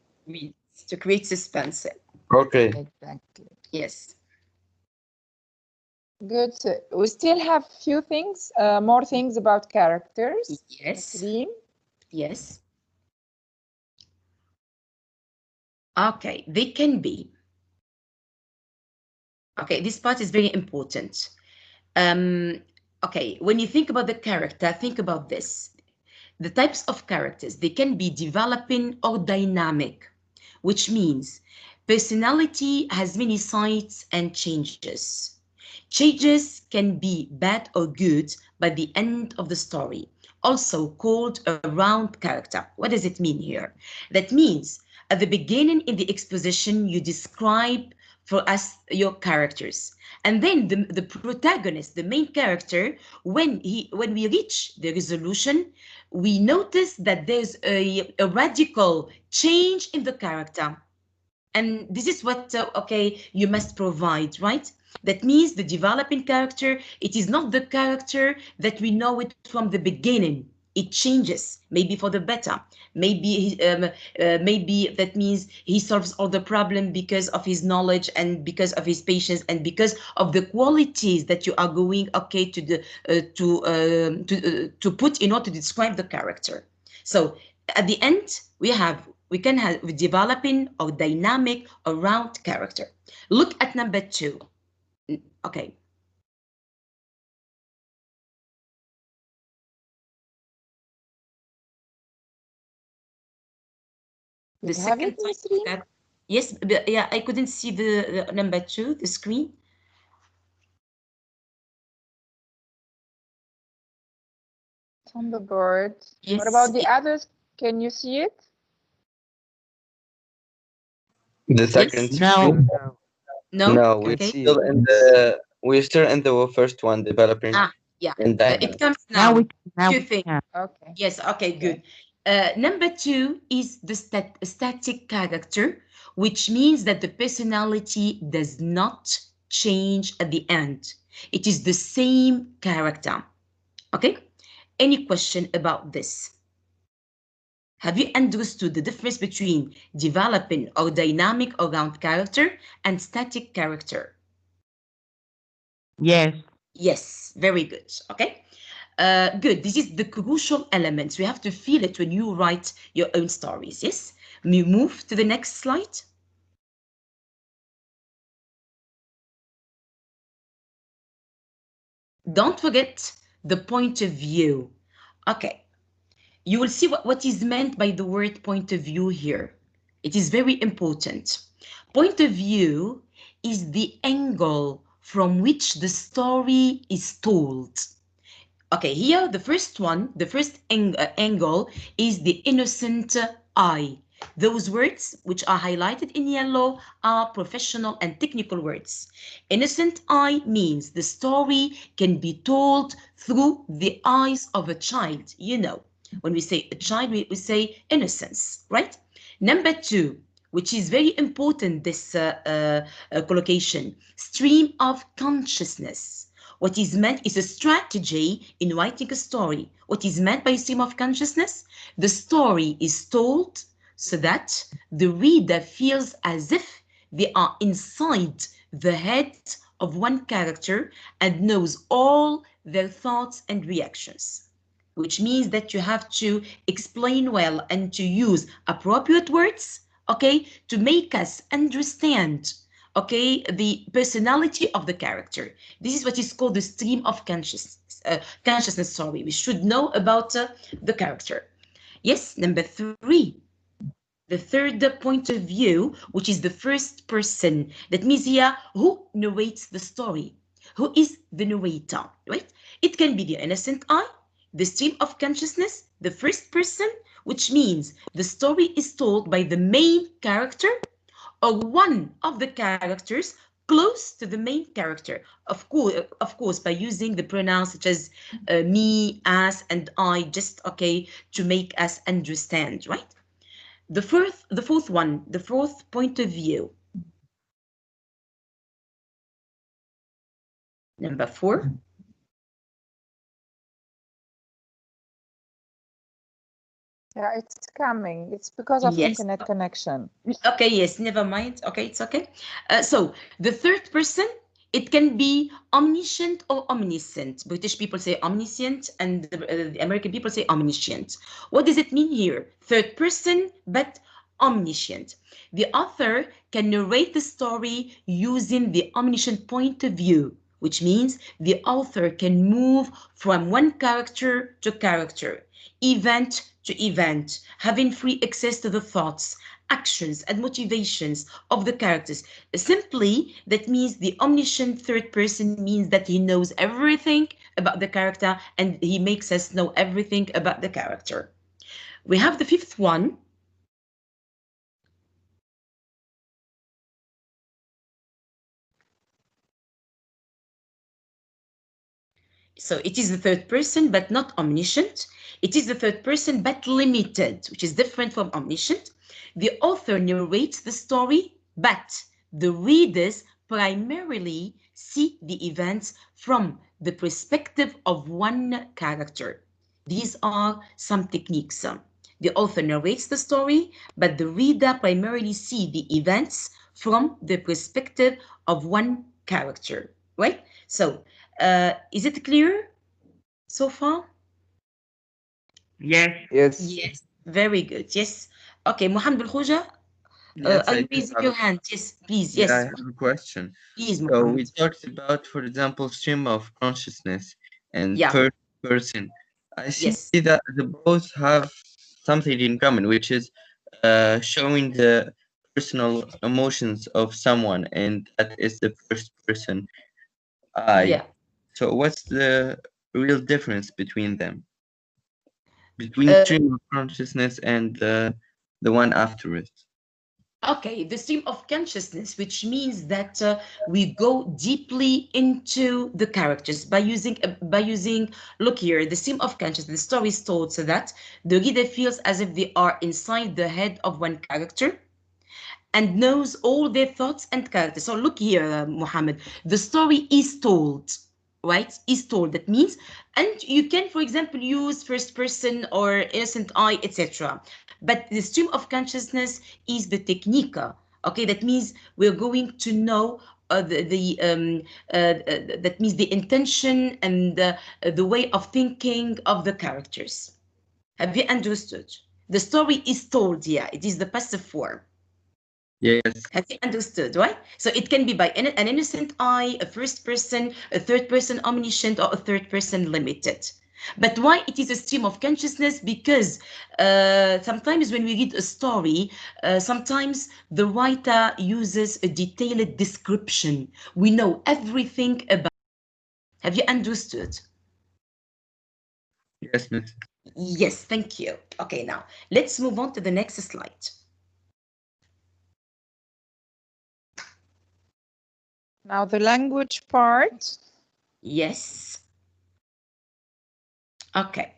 To create suspense. Okay. Exactly. Yes. Good. So we still have few things, more things about characters. Yes. Nasreen? Yes. Okay, they can be. Okay, this part is very important. Okay, when you think about the character, think about this. The types of characters, they can be developing or dynamic, which means personality has many sides and changes. Changes can be bad or good by the end of the story, also called a round character. What does it mean here? That means at the beginning in the exposition, you describe for us your characters. And then the protagonist, the main character, when we reach the resolution, we notice that there's a radical change in the character. And this is what okay, you must provide, right? That means the developing character, it is not the character that we know it from the beginning. It changes, maybe for the better. Maybe that means he solves all the problem because of his knowledge and because of his patience and because of the qualities that you are going, okay, to put in order to describe the character. So at the end, we can have developing or dynamic around character. Look at number 2. Okay. You The have second it, type of Nasreen? character. Yes, yeah, I couldn't see the number 2, the screen. It's on the board. Yes. What about the others? Can you see it? The second Yes. screen? No. No, Can't Okay. see it. we're still in the first one, developing Yeah. and It dynamic. comes Now now. we now Two we things. can. Okay. Yes, okay, Okay. good. Number 2 is the static character, which means that the personality does not change at the end. It is the same character. Okay? Any question about this? Have you understood the difference between developing or dynamic around character and static character? Yes. Yes, very good. Okay. Good. This is the crucial element. You have to feel it when you write your own stories. Yes. We move to the next slide. Don't forget the point of view. Okay. You will see what is meant by the word point of view here. It is very important. Point of view is the angle from which the story is told. Okay, here the first one, the first angle is the innocent eye. Those words which are highlighted in yellow are professional and technical words. Innocent eye means the story can be told through the eyes of a child. You know, when we say a child, we say innocence, right? Number two, which is very important, this collocation, stream of consciousness. What is meant is a strategy in writing a story. What is meant by stream of consciousness? The story is told so that the reader feels as if they are inside the head of one character and knows all their thoughts and reactions, which means that you have to explain well and to use appropriate words, okay, to make us understand, okay, the personality of the character. This is what is called the stream of consciousness, sorry. We should know about the character. Yes, number three, the third point of view, which is the first person. That means here, who narrates the story? Who is the narrator, right? It can be the innocent eye, the stream of consciousness, the first person, which means the story is told by the main character or one of the characters close to the main character. Of course, by using the pronouns such as me, us, and I, just okay, to make us understand, right? The fourth point of view. Number four. Yeah, it's coming. It's because of Yes. internet connection. Okay, yes, never mind. Okay, it's okay. So the third person, it can be omniscient or omniscient. British people say omniscient and the American people say omniscient. What does it mean here? Third person, but omniscient. The author can narrate the story using the omniscient point of view, which means the author can move from one character to character, event to event, having free access to the thoughts, actions, and motivations of the characters. Simply, that means the omniscient third person means that he knows everything about the character and he makes us know everything about the character. We have the fifth one. So it is the third person, but not omniscient. It is the third person, but limited, which is different from omniscient. The author narrates the story, but the readers primarily see the events from the perspective of one character. These are some techniques. The author narrates the story, but the reader primarily see the events from the perspective of one character, right? So is it clear so far? Yes. Yes. Yes. Very good. Yes. Okay, Mohammed Al Khuja, Yes, are I you do raising have your a hand? Yes, please. yeah, I Yes, have a question. please, So we Mohammed. talked about, for example, stream of consciousness and Yeah. third person. I see Yes. that the both have something in common, which is showing the personal emotions of someone, and that is the first person I. Yeah. So what's the real difference between them? Between Uh, stream of consciousness and the one after it? okay, the stream of consciousness, which means that we go deeply into the characters by using. Look here, the stream of consciousness. The story is told so that the reader feels as if they are inside the head of one character and knows all their thoughts and characters. So look here, Muhammad, the story is told, right, is told. That means, and you can, for example, use first person or innocent I, etc. But the stream of consciousness is the technique. Okay, that means we're going to know that means the intention and the way of thinking of the characters. Have you understood? The story is told, yeah, it is the passive form. Yes. Have you understood, right? So it can be by an innocent I, a first person, a third person omniscient, or a third person limited. But why it is a stream of consciousness? Because sometimes when we read a story, sometimes the writer uses a detailed description. We know everything about. Have you understood? Yes, miss. Yes, thank you. Okay, now let's move on to the next slide. Now the language part. Yes. Okay.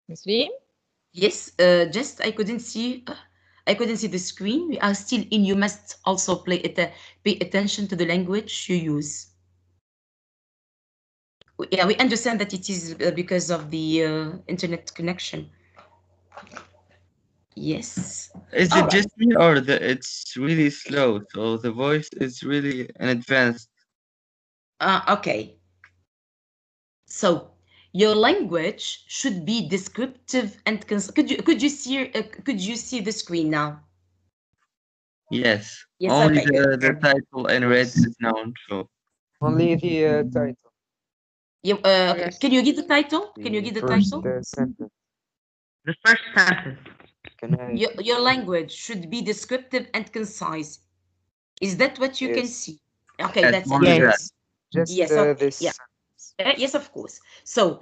Miss Reem? Yes, just I couldn't see the screen. We are still in. You must also pay attention to the language you use. Yeah, we understand that it is because of the internet connection. Yes. Is All it right. just me or it's really slow? So the voice is really in advance. Okay. So your language should be descriptive and could you see the screen now? Yes. Yes. Only Okay. Good. the title in red is known. So Only the title, You, Yes. can you read the title? Can you the read the first title? sentence. The first sentence. Can I? Your language should be descriptive and concise. Is that what you can Yes. see? Okay, yes, that's it. only Yes. that. Yes. Just Yes, okay, yeah. this. Yes, of course. So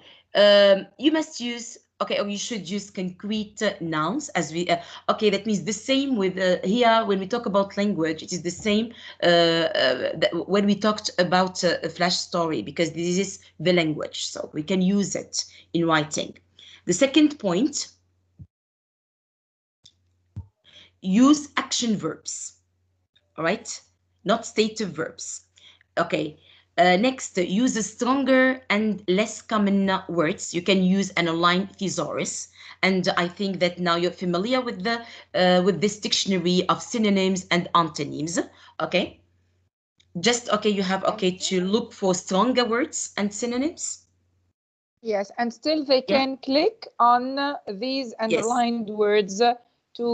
you must use, okay, or you should use concrete nouns as we, okay, that means the same with here when we talk about language, it is the same when we talked about a flash story, because this is the language, so we can use it in writing. The second point, use action verbs. All right, not stative verbs. Okay. Next, use stronger and less common words. You can use an online thesaurus, and I think that now you're familiar with this dictionary of synonyms and antonyms. Okay, just okay. You have okay to look for stronger words and synonyms. Yes, and still they Yeah. can click on these Yes. underlined words to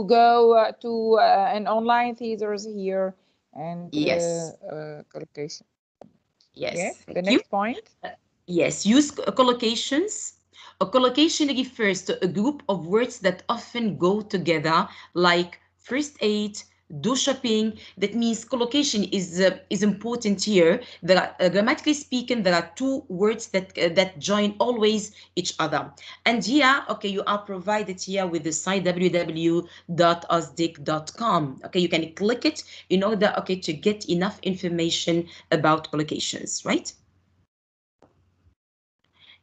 go to an online theaters here and Yes. collocation. Yes, Yes. the Thank you. next point. Yes, use collocations. A collocation refers to a group of words that often go together, like first aid, do shopping. That means collocation is important here. There are, grammatically speaking, there are two words that join always each other. And here, okay, you are provided here with the site www.osdic.com. Okay, you can click it in order, okay, to get enough information about collocations, right?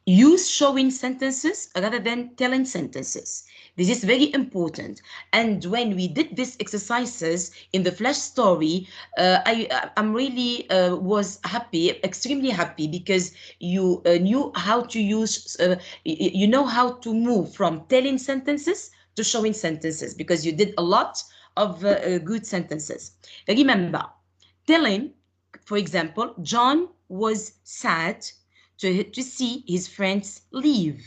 Use showing sentences rather than telling sentences. This is very important. And when we did these exercises in the flash story, I'm really was happy, extremely happy, because you knew how to use, you know how to move from telling sentences to showing sentences, because you did a lot of good sentences. Remember, telling, for example, John was sad to see his friends leave.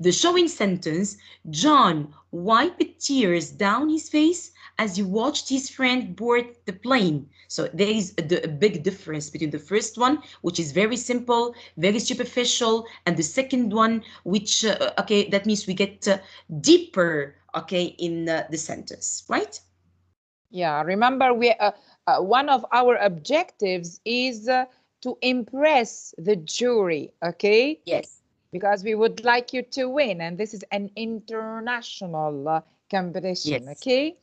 The showing sentence, John wiped tears down his face as he watched his friend board the plane. So there is a big difference between the first one, which is very simple, very superficial, and the second one, which, okay, that means we get deeper, okay, in the sentence, right? Yeah, remember one of our objectives is to impress the jury, okay? Yes. Because we would like you to win, and this is an international competition, Yes. okay?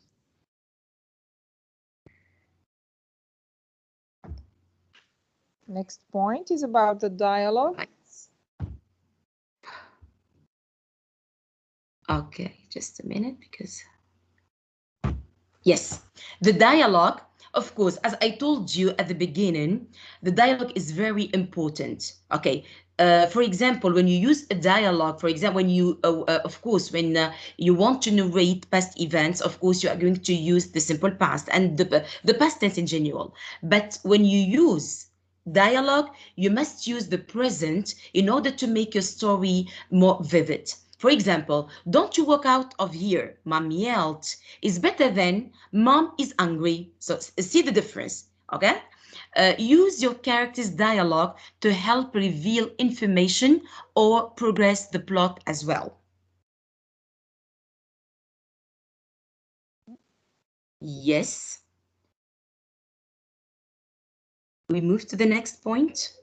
Next point is about the dialogue. Right. Okay, just a minute because yes, the dialogue, of course, as I told you at the beginning, the dialogue is very important. Okay. For example, when you use a dialogue, for example, when you, of course, when you want to narrate past events, of course, you are going to use the simple past and the past tense in general. But when you use dialogue, you must use the present in order to make your story more vivid. For example, don't you walk out of here, mom yelled, is better than mom is angry. So see the difference, okay? Use your character's dialogue to help reveal information or progress the plot as well. Yes. We move to the next point.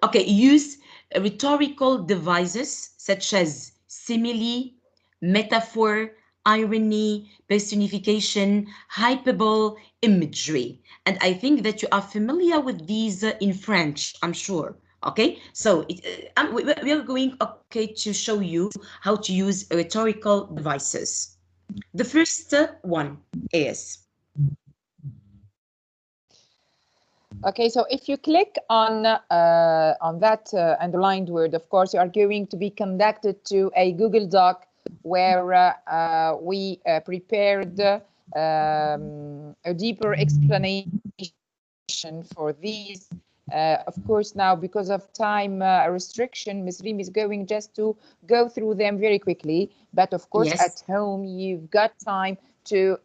Okay, use rhetorical devices such as simile, metaphor, irony, personification, hyperbole, imagery. And I think that you are familiar with these in French, I'm sure. Okay, so we are going, okay, to show you how to use rhetorical devices. The first one is Okay, so if you click on that underlined word, of course, you are going to be conducted to a Google Doc where we prepared a deeper explanation for these. Of course, now because of time restriction, Ms. Reem is going just to go through them very quickly. But of course, yes. at home, you've got time to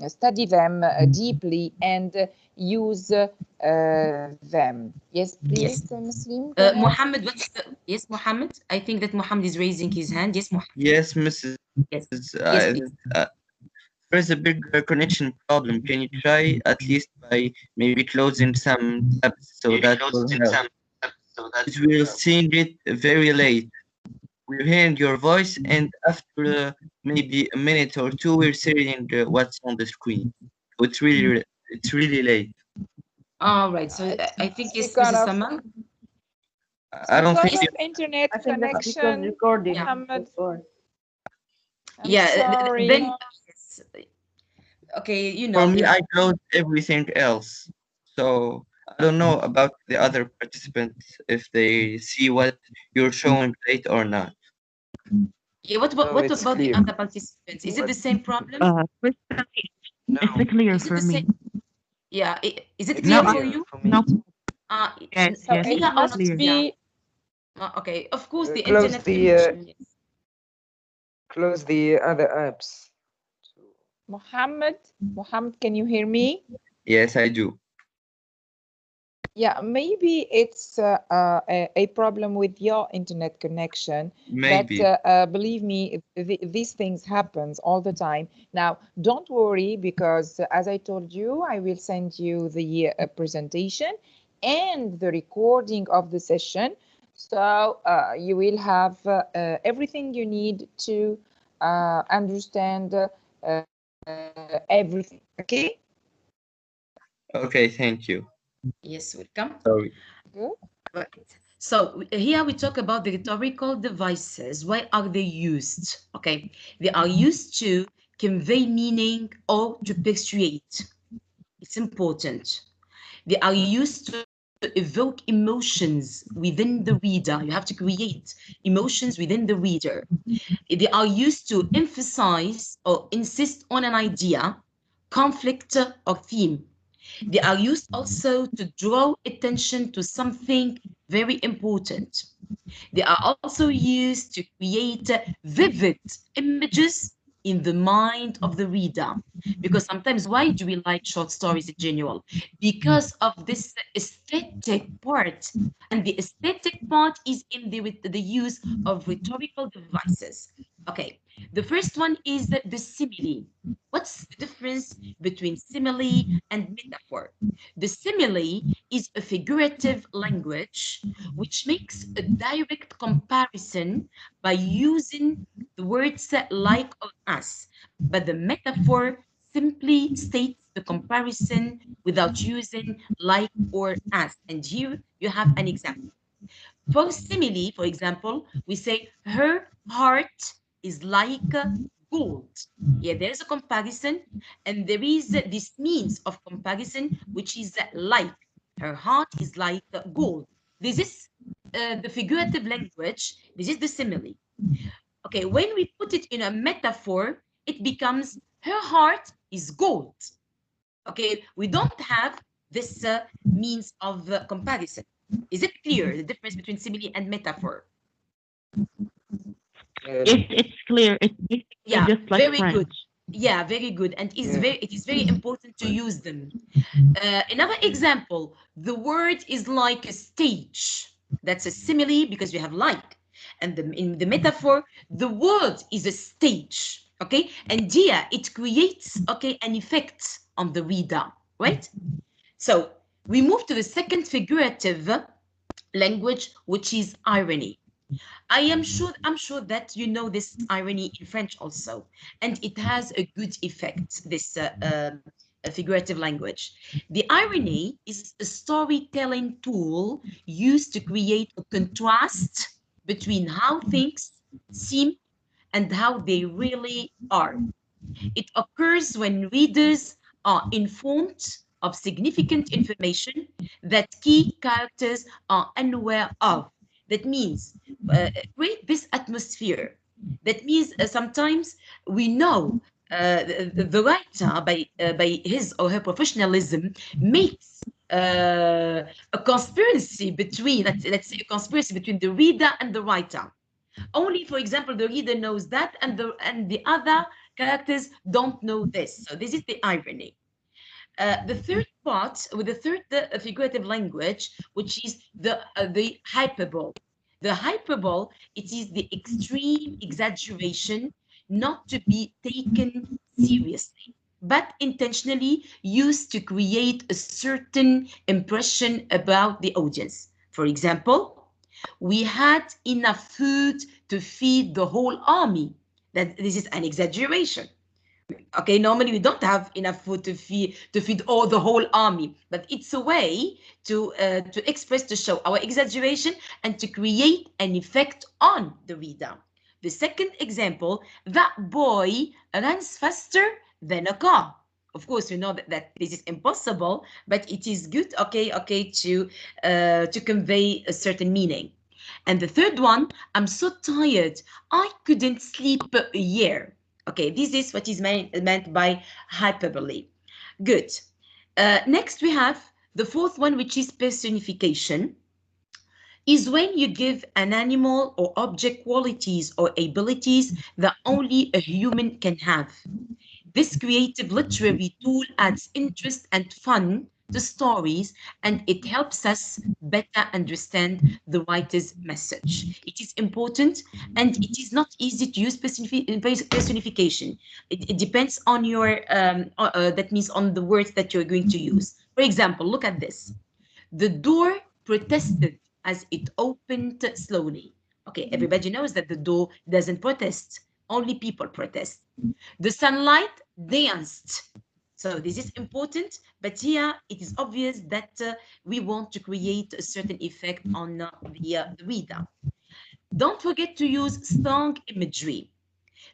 study them deeply and use them. Yes, please, Yes. Ms. Reem, go ahead. Mohammed, yes, Mohammed. I think that Mohammed is raising his hand. Yes, Mohammed. Yes, Mrs. Yes, yes, Uh, please. uh, there's a big connection problem. Can you try at least by maybe closing some tabs so that will help? Because we're seeing it very late. We're hearing your voice, and after maybe a minute or two, we're seeing what's on the screen. So it's really late. All right. So I It's think yes, because Mrs. of Sama. I don't because think of you. internet I think that's because connection, recording. Yeah. Muhammad. That's why. I'm Yeah. sorry. Then yes. Okay. You For know. me, Yeah. I closed everything else. So I don't know about the other participants if they see what you're showing late or not. Yeah. What No, what it's about the clear. other participants? Is it What? the same problem? Crystal, No, it's clear Is it for the me. same? Yeah. Is it it's clear No, for clear you? for me no. too. Yes, So yes, it it's Clear or not? must clear. Yeah. be Okay. Of course, the Close internet connection. Yes. close the other apps. Muhammad. Muhammad, can you hear me? Yes, I do. Yeah, maybe it's a problem with your internet connection, but Maybe. believe me, these things happens all the time. Now, don't worry because as I told you, I will send you the presentation and the recording of the session. So you will have everything you need to understand everything. Okay? Okay, thank you. Yes. Welcome. Sorry. Good. Right. So here we talk about the rhetorical devices. Why are they used? Okay, they are used to convey meaning or to persuade. It's important. They are used to evoke emotions within the reader. You have to create emotions within the reader. They are used to emphasize or insist on an idea, conflict, or theme. They are used also to draw attention to something very important. They are also used to create vivid images in the mind of the reader. Because sometimes, why do we like short stories in general? Because of this aesthetic part. And the aesthetic part is in the use of rhetorical devices. Okay, the first one is the simile. What's the difference between simile and metaphor? The simile is a figurative language which makes a direct comparison by using the words like or as. But the metaphor simply states the comparison without using like or as. And here you have an example. For simile, for example, we say her heart is like gold. Yeah, there's a comparison, and there is this means of comparison, which is like. Her heart is like gold. This is the figurative language. This is the simile. Okay, when we put it in a metaphor, it becomes her heart is gold. Okay, we don't have this means of comparison. Is it clear the difference between simile and metaphor? It's clear. It's basically Yeah, just like very good. French. Yeah, very good. And it is very important to use them. Another example, the word is like a stage. That's a simile because we have like. And in the metaphor, the word is a stage. Okay, and here it creates an effect on the reader, right? So we move to the second figurative language, which is irony. I'm sure that you know this irony in French also, and it has a good effect, this figurative language. The irony is a storytelling tool used to create a contrast between how things seem and how they really are. It occurs when readers are informed of significant information that key characters are unaware of. That means create this atmosphere. That means sometimes we know the writer, by his or her professionalism, makes a conspiracy between, let's say, a conspiracy between the reader and the writer. Only, for example, the reader knows that, and the other characters don't know this. So this is the irony. The third part, with the third figurative language, which is the hyperbole. The hyperbole, it is the extreme exaggeration, not to be taken seriously, but intentionally used to create a certain impression about the audience. For example, we had enough food to feed the whole army. That this is an exaggeration. Okay, normally we don't have enough food to feed all the whole army, but it's a way to express, to show our exaggeration and to create an effect on the reader. The second example, that boy runs faster than a car. Of course, we know that this is impossible, but it is good, okay, to convey a certain meaning. And the third one, I'm so tired, I couldn't sleep a year. Okay, this is what is meant by hyperbole. Good. Next, we have the fourth one, which is personification, is when you give an animal or object qualities or abilities that only a human can have. This creative literary tool adds interest and fun to stories, and it helps us better understand the writer's message. It is important, and it is not easy to use personification. It depends on that means on the words that you're going to use. For example, look at this. The door protested as it opened slowly. Okay, everybody knows that the door doesn't protest, only people protest. The sunlight danced. So this is important, but here it is obvious that we want to create a certain effect on the reader. Don't forget to use strong imagery.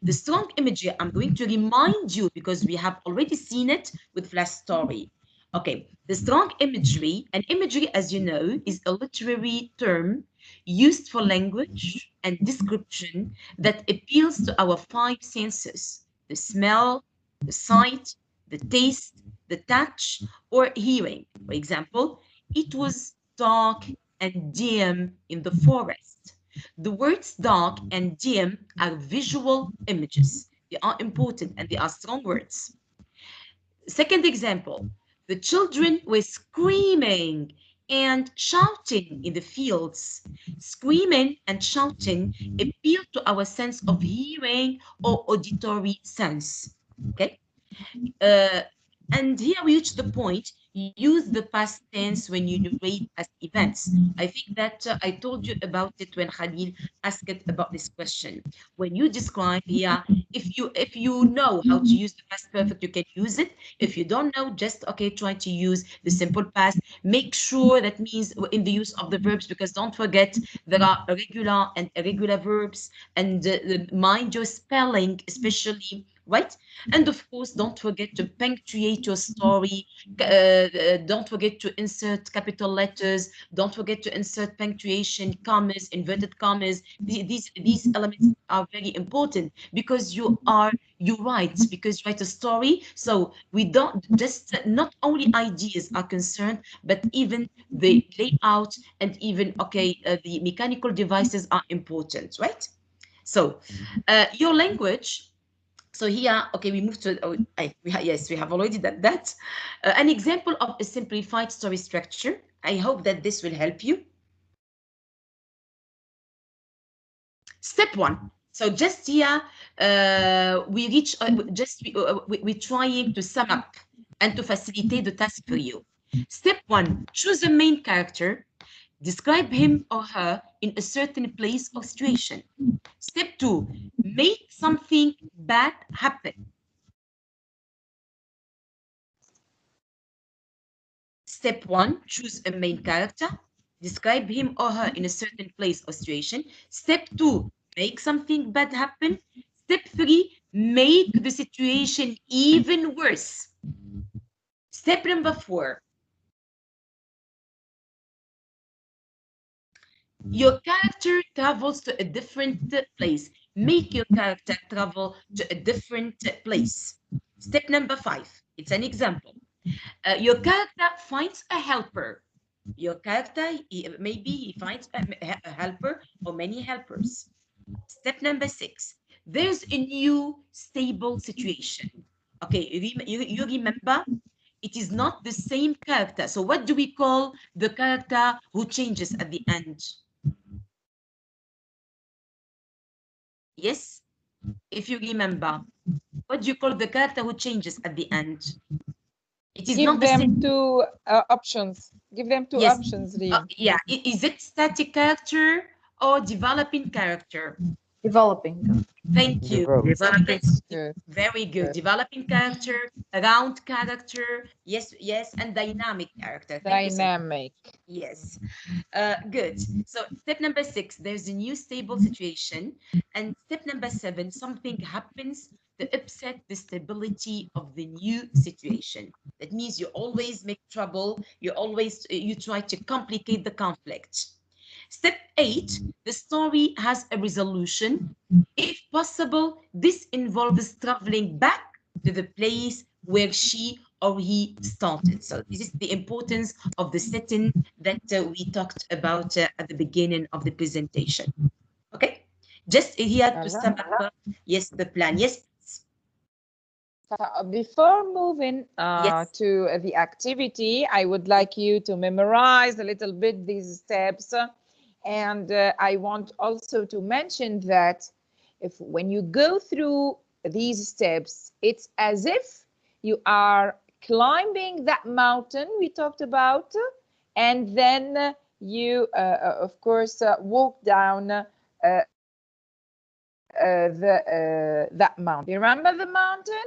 The strong imagery, I'm going to remind you because we have already seen it with Flash Story. Okay, the strong imagery, and imagery, as you know, is a literary term used for language and description that appeals to our five senses: the smell, the sight, the taste, the touch, or hearing. For example, it was dark and dim in the forest. The words dark and dim are visual images. They are important and they are strong words. Second example, the children were screaming and shouting in the fields. Screaming and shouting appeal to our sense of hearing or auditory sense. Okay? And here we reach the point, use the past tense when you narrate past events. I think that I told you about it when Khalil asked about this question. When you describe here, if you know how to use the past perfect, you can use it. If you don't know, just okay, try to use the simple past. Make sure that means in the use of the verbs, because don't forget there are regular and irregular verbs, and mind your spelling, especially, right? And of course, don't forget to punctuate your story. Don't forget to insert capital letters. Don't forget to insert punctuation, commas, inverted commas. These elements are very important, because you write, because you write a story. So we don't just, not only ideas are concerned, but even the layout, and even the mechanical devices are important, right? So your language. So here, okay, we move to, yes, we have already done that. An example of a simplified story structure. I hope that this will help you. Step one. So just here, we reach, we're trying to sum up and to facilitate the task for you. Step one, choose a main character. Describe him or her in a certain place or situation. Step two, make something bad happen. Step one, choose a main character. Describe him or her in a certain place or situation. Step two, make something bad happen. Step three, make the situation even worse. Step number four, your character travels to a different place. Make your character travel to a different place. Step number five, it's an example. Your character finds a helper. Your character, maybe he finds a helper or many helpers. Step number six, there's a new stable situation. Okay, you remember, it is not the same character. So what do we call the character who changes at the end? Yes, if you remember, what do you call the character who changes at the end? It is Give not the them same. two options. Give them two Yes. options, Reem. Yeah. Is it static character or developing character? Developing. Thank you. So Developing. let's, Good. very good. Developing character, round character, yes, yes, and dynamic character. Thank you so much. Dynamic. Yes. Good. So step number six, there's a new stable situation. And step number seven, something happens to upset the stability of the new situation. That means you always make trouble. You try to complicate the conflict. Step eight, the story has a resolution. If possible, this involves traveling back to the place where she or he started. So this is the importance of the setting that we talked about at the beginning of the presentation. Okay, just here to sum up, yes, the plan. Yes. Before moving Yes. to the activity, I would like you to memorize a little bit these steps. And I want also to mention that if when you go through these steps, it's as if you are climbing that mountain we talked about, and then you, of course, walk down that mountain. You remember the mountain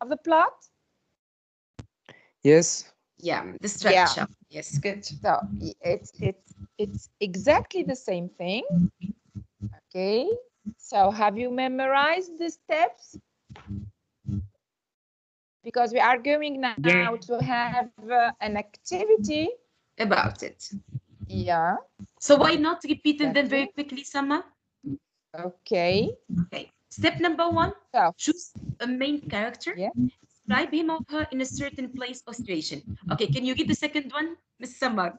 of the plot? Yes. Yeah, the structure. Yeah. Yes, good. So it's exactly the same thing. Okay. So have you memorized the steps? Because we are going now Yeah. to have an activity About it. Yeah. So why not repeating them very Exactly. quickly, Sama? Okay. Okay. Step number one, So choose a main character. yeah. Describe him or her in a certain place or situation. Okay, can you read the second one, Miss Samar?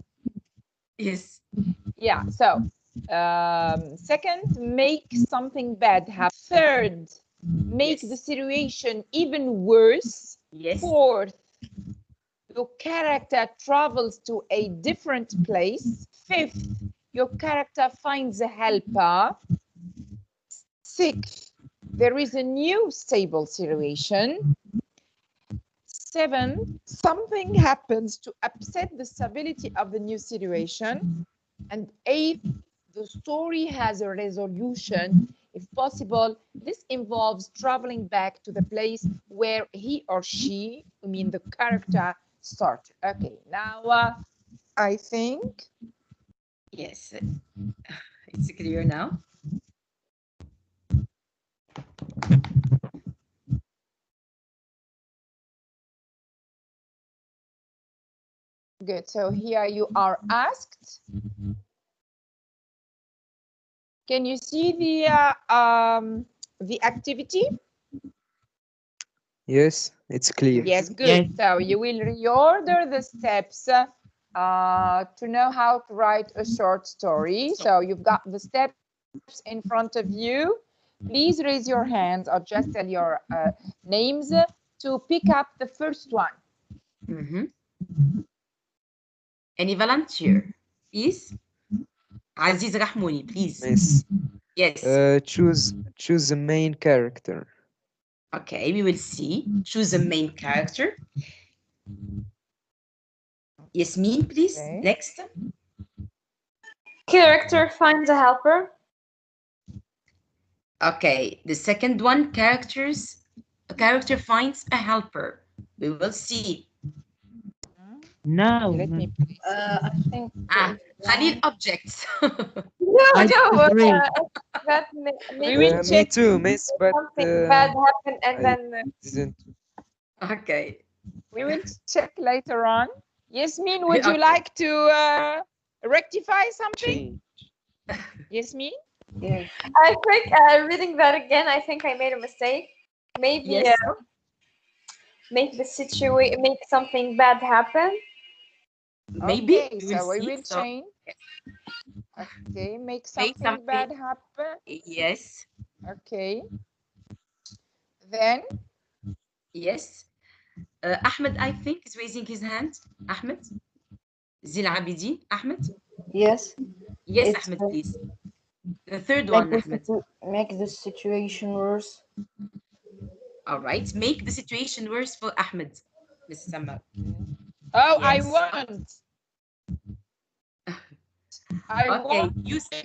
Yes. Yeah. So second, make something bad happen. Third, make the Yes. situation even worse. Yes. Fourth, your character travels to a different place. Fifth, your character finds a helper. Sixth, there is a new stable situation. 7, something happens to upset the stability of the new situation. And 8, the story has a resolution. If possible, this involves traveling back to the place where he or she, I mean the character, started. Okay, now I think. Yes, it's clear now. Good. So here you are asked. Can you see the activity? Yes, it's clear. Yes, good. Yes. So you will reorder the steps to know how to write a short story. So you've got the steps in front of you. Please raise your hands or just tell your names to pick up the first one. Any volunteer, please? Aziz Rahmouni, please. Miss. Yes. Choose the main character. Okay, we will see. Choose a main character. Yasmin, please. Okay. Next. Character finds a helper. Okay, the second one, a character finds a helper. We will see. No. Let me I think. Khalil objects. No, I no, disagree. that we maybe will Me check. too, Miss, but something bad happened and I then didn't. Okay. We will check later on. Yasmin, would you Okay. like to rectify something? Change. Yasmin? Yes. I think reading that again, I think I made a mistake. Maybe Yes. make something bad happen. Maybe. Okay, so we will So, change. Okay, make make something bad happen. Yes. Okay. Then, Yes. Ahmed, I think, is raising his hand. Ahmed? Zil Abidi? Ahmed? Yes. Yes, It's, Ahmed, please. The third Make one, Ahmed. make the situation worse. All right. Make the situation worse for Ahmed. Miss Samar. oh, I Yes. want. I Okay, want. Yusuf.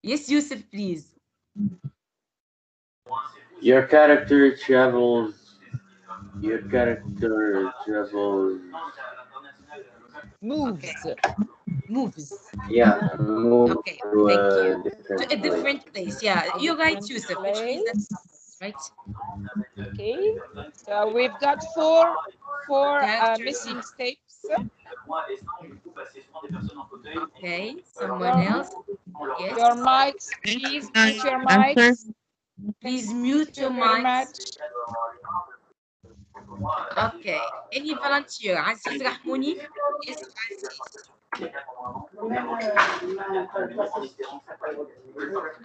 Yes, Yusuf, please. Your character travels. Your character travels. Moves. Okay. Moves. Yeah, move Okay, to thank a you. different To a place. different place. Yeah, A you're right, different Yusuf, which means that, place. right? Okay. So we've got four Characters. missing steps. Okay, someone else. Yes. Your mics, please mute your Answer. mics. Please mute your Thank you very mics. much. Okay. Any volunteer? Aziz Rahmouni? Yes, Aziz.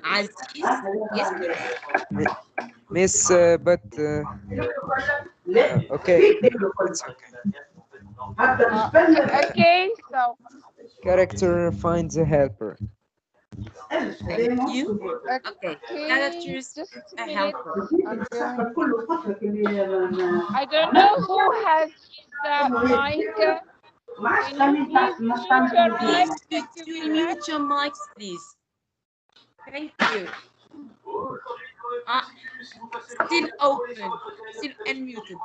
Aziz? Yes, please. Miss, but okay, it's okay. Okay, so Character finds a helper. Thank you. Okay. okay, Characters just a a minute. helper. I'm going. I don't know who has his mic. Can you please mute your mic? Please, Thank you could you very much. mute your mics, please? Thank you. Still open. Still unmuted.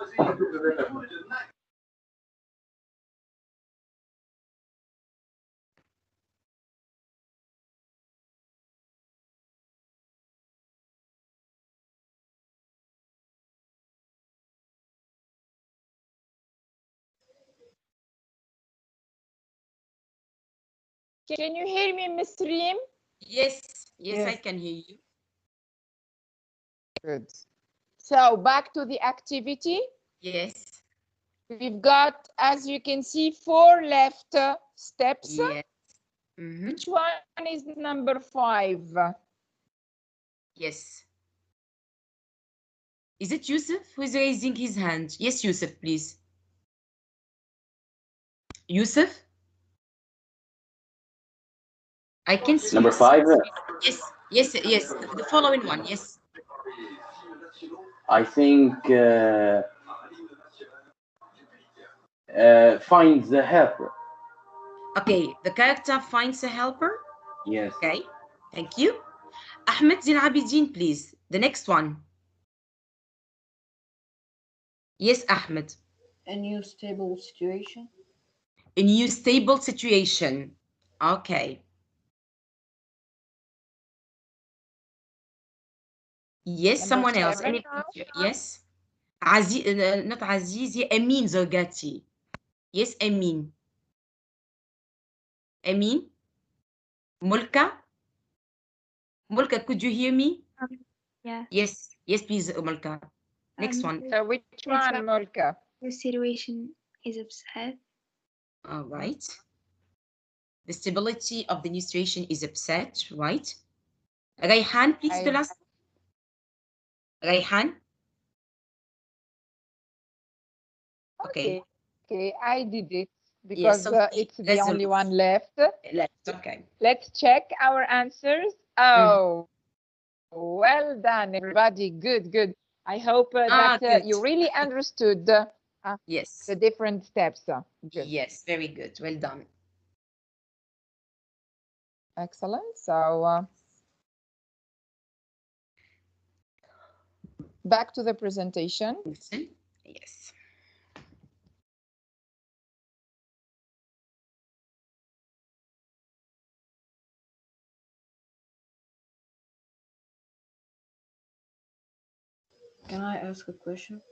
Can you hear me, Miss Reem? Yes, Yes. I can hear you. Good. So back to the activity. Yes. We've got, as you can see, 4 left steps. Yes. Mhm. Which one is number 5? Yes. Is it Yusuf who is raising his hand? Yes, Yusuf, please. Yusuf? I can see Number Yusuf. 5. Yes. The following one. Yes. I think finds the helper. Okay, the character finds a helper. Yes. Okay, thank you. Ahmed Zin Abidin, please. The next one. Yes, Ahmed. A new stable situation. A new stable situation. Okay. Yes, Number someone else. 7 Any? now. Yes. Not Azizi, Amin Zogati. Yes, Amin. Amin? Mulka? Mulka, could you hear me? Yeah. Yes. Yes, please, Mulka. Next one. So which one, Mulka? The situation is upset. All right. The stability of the new situation is upset, right? Rayhan, please, the last. Rayhan? Okay. Okay, I did it Yes, because so it's the that's only one left. okay. Let's check our answers. Oh, well done, everybody. Good, good. I hope that Good. you really understood Yes. the different steps. Good. Yes, very good. Well done. Excellent. So back to the presentation. Yes. Can I ask a question?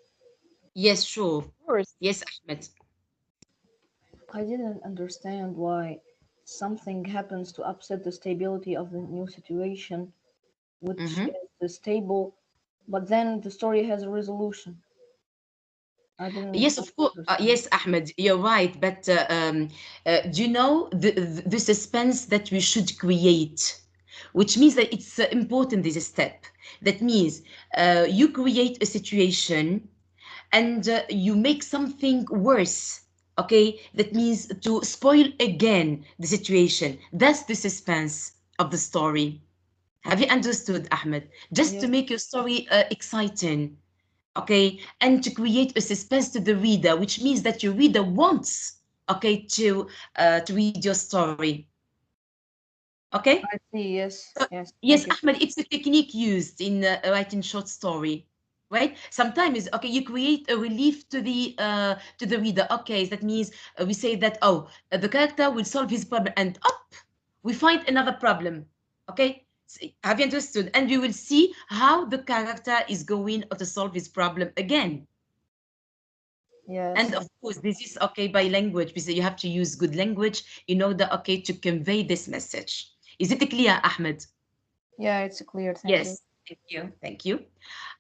Yes, sure. Of course. Yes, Ahmed. I didn't understand why something happens to upset the stability of the new situation, which is stable, but then the story has a resolution. I didn't. Yes, of course. Yes, Ahmed, you're right. But do you know the suspense that we should create? Which means that it's important, this step. That means you create a situation and you make something worse. Okay, that means to spoil again the situation. That's the suspense of the story. Have you understood, Ahmed? Just to make your story exciting, okay, and to create a suspense to the reader, which means that your reader wants, okay, to read your story. Okay. I see. Yes. Yes. Yes, Ahmed, it's a technique used in writing short story, right? Sometimes, okay, you create a relief to the reader. Okay, that means we say that, oh, the character will solve his problem, and up we find another problem. Okay, have you understood? And we will see how the character is going to solve his problem again. Yes. And of course, this is okay by language, because you have to use good language in order, okay, to convey this message. Is it clear, Ahmed? Yeah, it's clear. Thank you. Yes, thank you, thank you.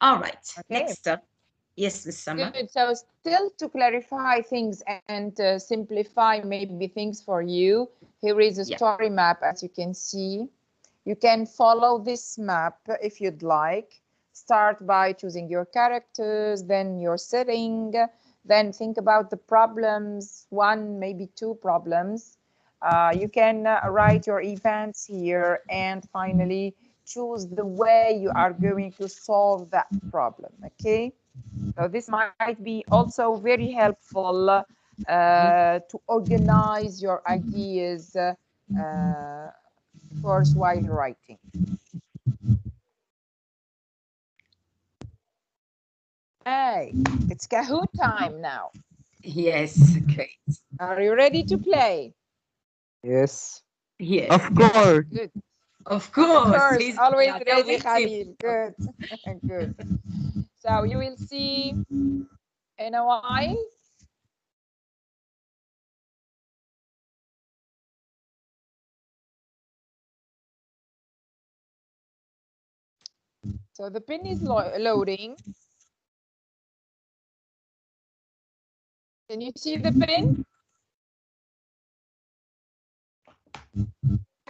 All right, Okay. next up. Yes, Ms. Sama. Good. So still to clarify things and simplify maybe things for you, here is a story map, as you can see. You can follow this map if you'd like. Start by choosing your characters, then your setting, then think about the problems, one, maybe two problems. You can write your events here, and finally choose the way you are going to solve that problem, okay? So this might be also very helpful to organize your ideas, of course, while writing. Hey, it's Kahoot time now. Yes, great. Are you ready to play? Yes. Yes. Of course. Good. Of course. Of course, always Yeah, ready, Khalil. Good. Good. So you will see in a while. So the pin is loading. Can you see the pin?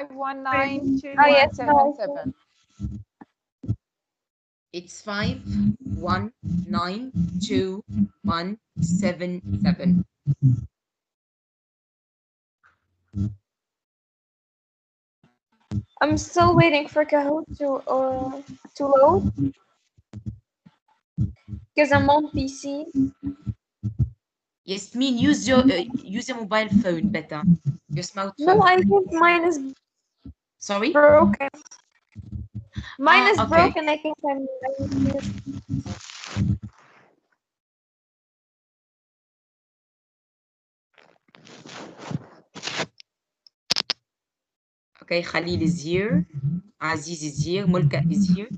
5192177. It's 5192177. I'm still waiting for Kahoot to load. because I'm on PC. Yasmin, use your mobile phone better. Your No, smartphone. I think mine is Sorry? broken. Mine is Okay. broken. I think I'm. Okay, Khalil is here. Aziz is here. Mulka is here.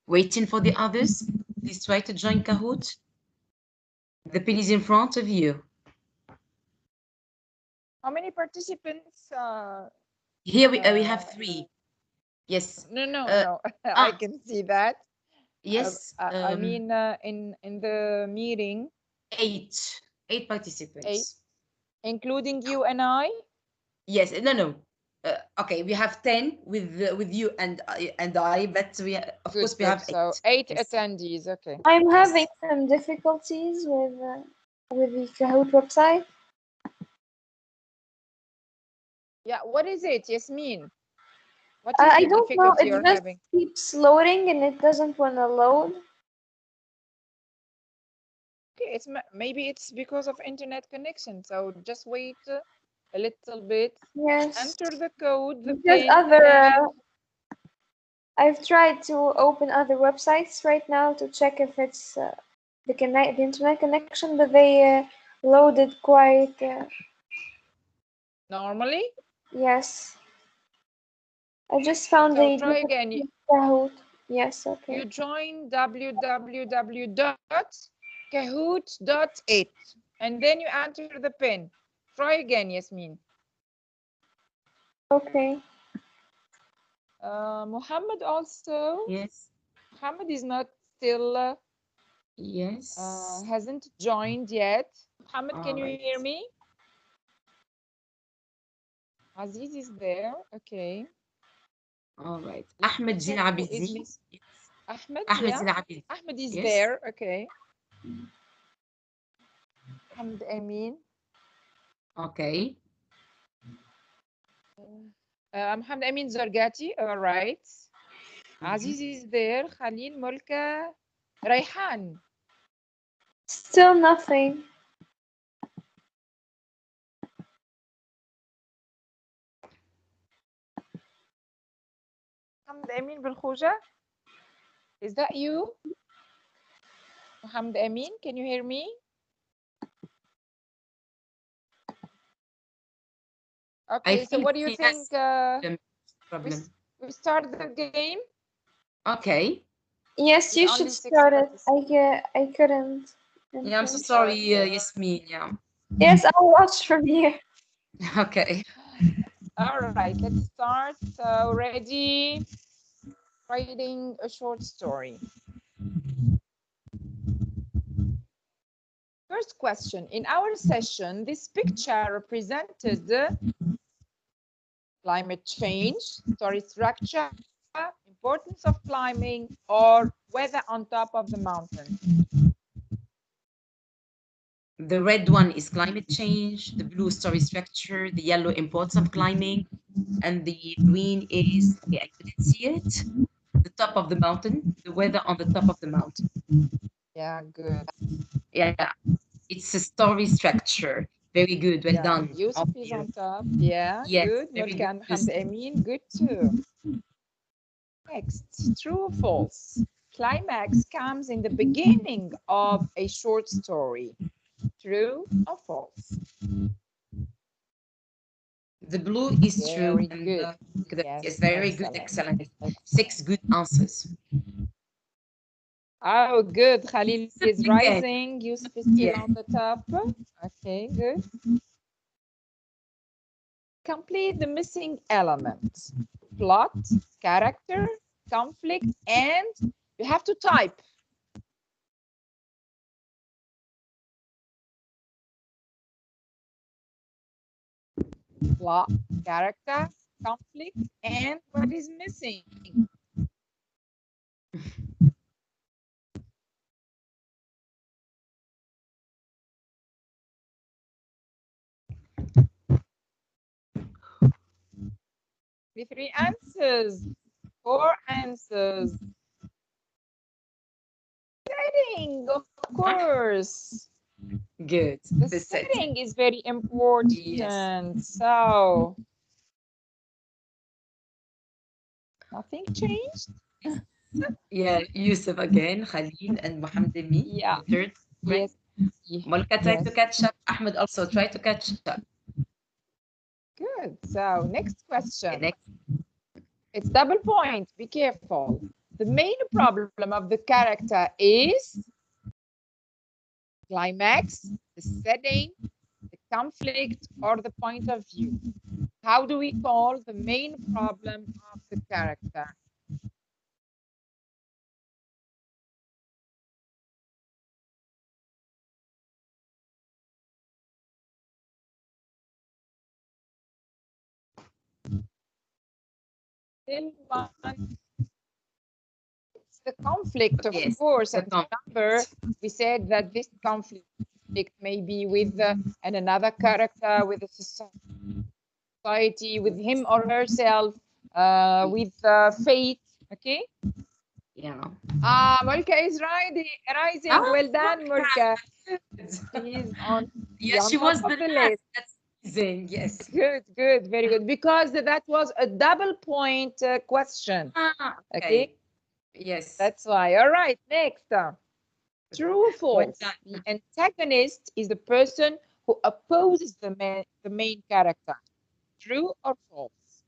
Waiting for the others. Please try to join Kahoot. The pin is in front of you. How many participants? Here we have 3. Yes. No. I can see that. Yes. I mean, in the meeting. 8 participants. 8, including you and I. Yes. No. Okay, we have 10 with you and I, but we of course we have 8. So 8 yes. attendees. Okay. I'm having some difficulties with the Kahoot website. Yeah. What is it, Yasmin? What is I the don't know. difficulty It you're just having? keeps loading and it doesn't want to load. Okay, maybe it's because of internet connection. So just wait a little bit. Yes. Enter the code, the Because pin. I've tried to open other websites right now to check if it's the internet connection, but they loaded quite. Normally? Yes. I just found So try again. Kahoot. Yes, okay. You join www.kahoot.it and then you enter the pin. Try again, Yasmin. Okay. Muhammad also. Yes. Muhammad is not still. Yes. Hasn't joined yet. Muhammad, can you hear me? Aziz is there. Okay. All right. Ahmed Zin Abidzi. Ahmed, Ahmed yeah. Zin Abidzi. Ahmed is Yes. there. Okay. Ahmed Amin. Okay. Mohammed Amin Zargati. All right. Aziz is there. Khalil, Mulka, Rayhan. Still nothing. Mohammed Amin Bilkhuja. Is that you? Mohammed Amin, can you hear me? Okay, so what do you think? We start the game? Okay. Yes, you should start it. I couldn't. Yeah, I'm so sorry, Yasmin. Yeah. Yes, I'll watch from here. Okay. All right, let's start. So ready? Writing a short story. First question. In our session, this picture represented climate change, story structure, importance of climbing, or weather on top of the mountain. The red one is climate change, the blue story structure, the yellow importance of climbing, and the green is, I couldn't see it, the top of the mountain, the weather on the top of the mountain. Yeah, good. Yeah, it's a story structure. Very good, well done. Yusuf is on top. Yeah, yes, good. Mulka and Hamd Amin, good too. Next, true or false? Climax comes in the beginning of a short story. True or false? The blue is true. Very And good. yes, very good, excellent. 6 good answers. Oh, good. Khalil is rising. Yusuf is still on the top. Okay, good. Complete the missing elements. Plot, character, conflict, and you have to type. Plot, character, conflict, and what is missing? The three answers. Four answers. Setting, of course. Good. The The setting. setting is very important. Yes. So, nothing changed? Yeah, Yusuf again, Khalil and Mohammed Emi. Yeah. Third rank. Yes. Malka tried to Yes. catch up. Ahmed also tried to catch up. Good. So, next Okay, question. next. It's double point. Be careful. The main problem of the character is climax, the setting, the conflict, or the point of view. How do we call the main problem of the character? Still one. It's the conflict, of Yes, course. the And remember, we said that this conflict may be with and another character, with the society, with him or herself, with fate. Okay. Yeah. Mulka is rising. Ah, Well done, Mulka. good. She's on, Yeah, on she top was of the the last. list. That's amazing. Yes. Good, good, very good. Because that was a double point question. Ah, Okay, okay. Yes. that's why. All right, next. True or Well false? done. The antagonist is the person who opposes the main character. True or false?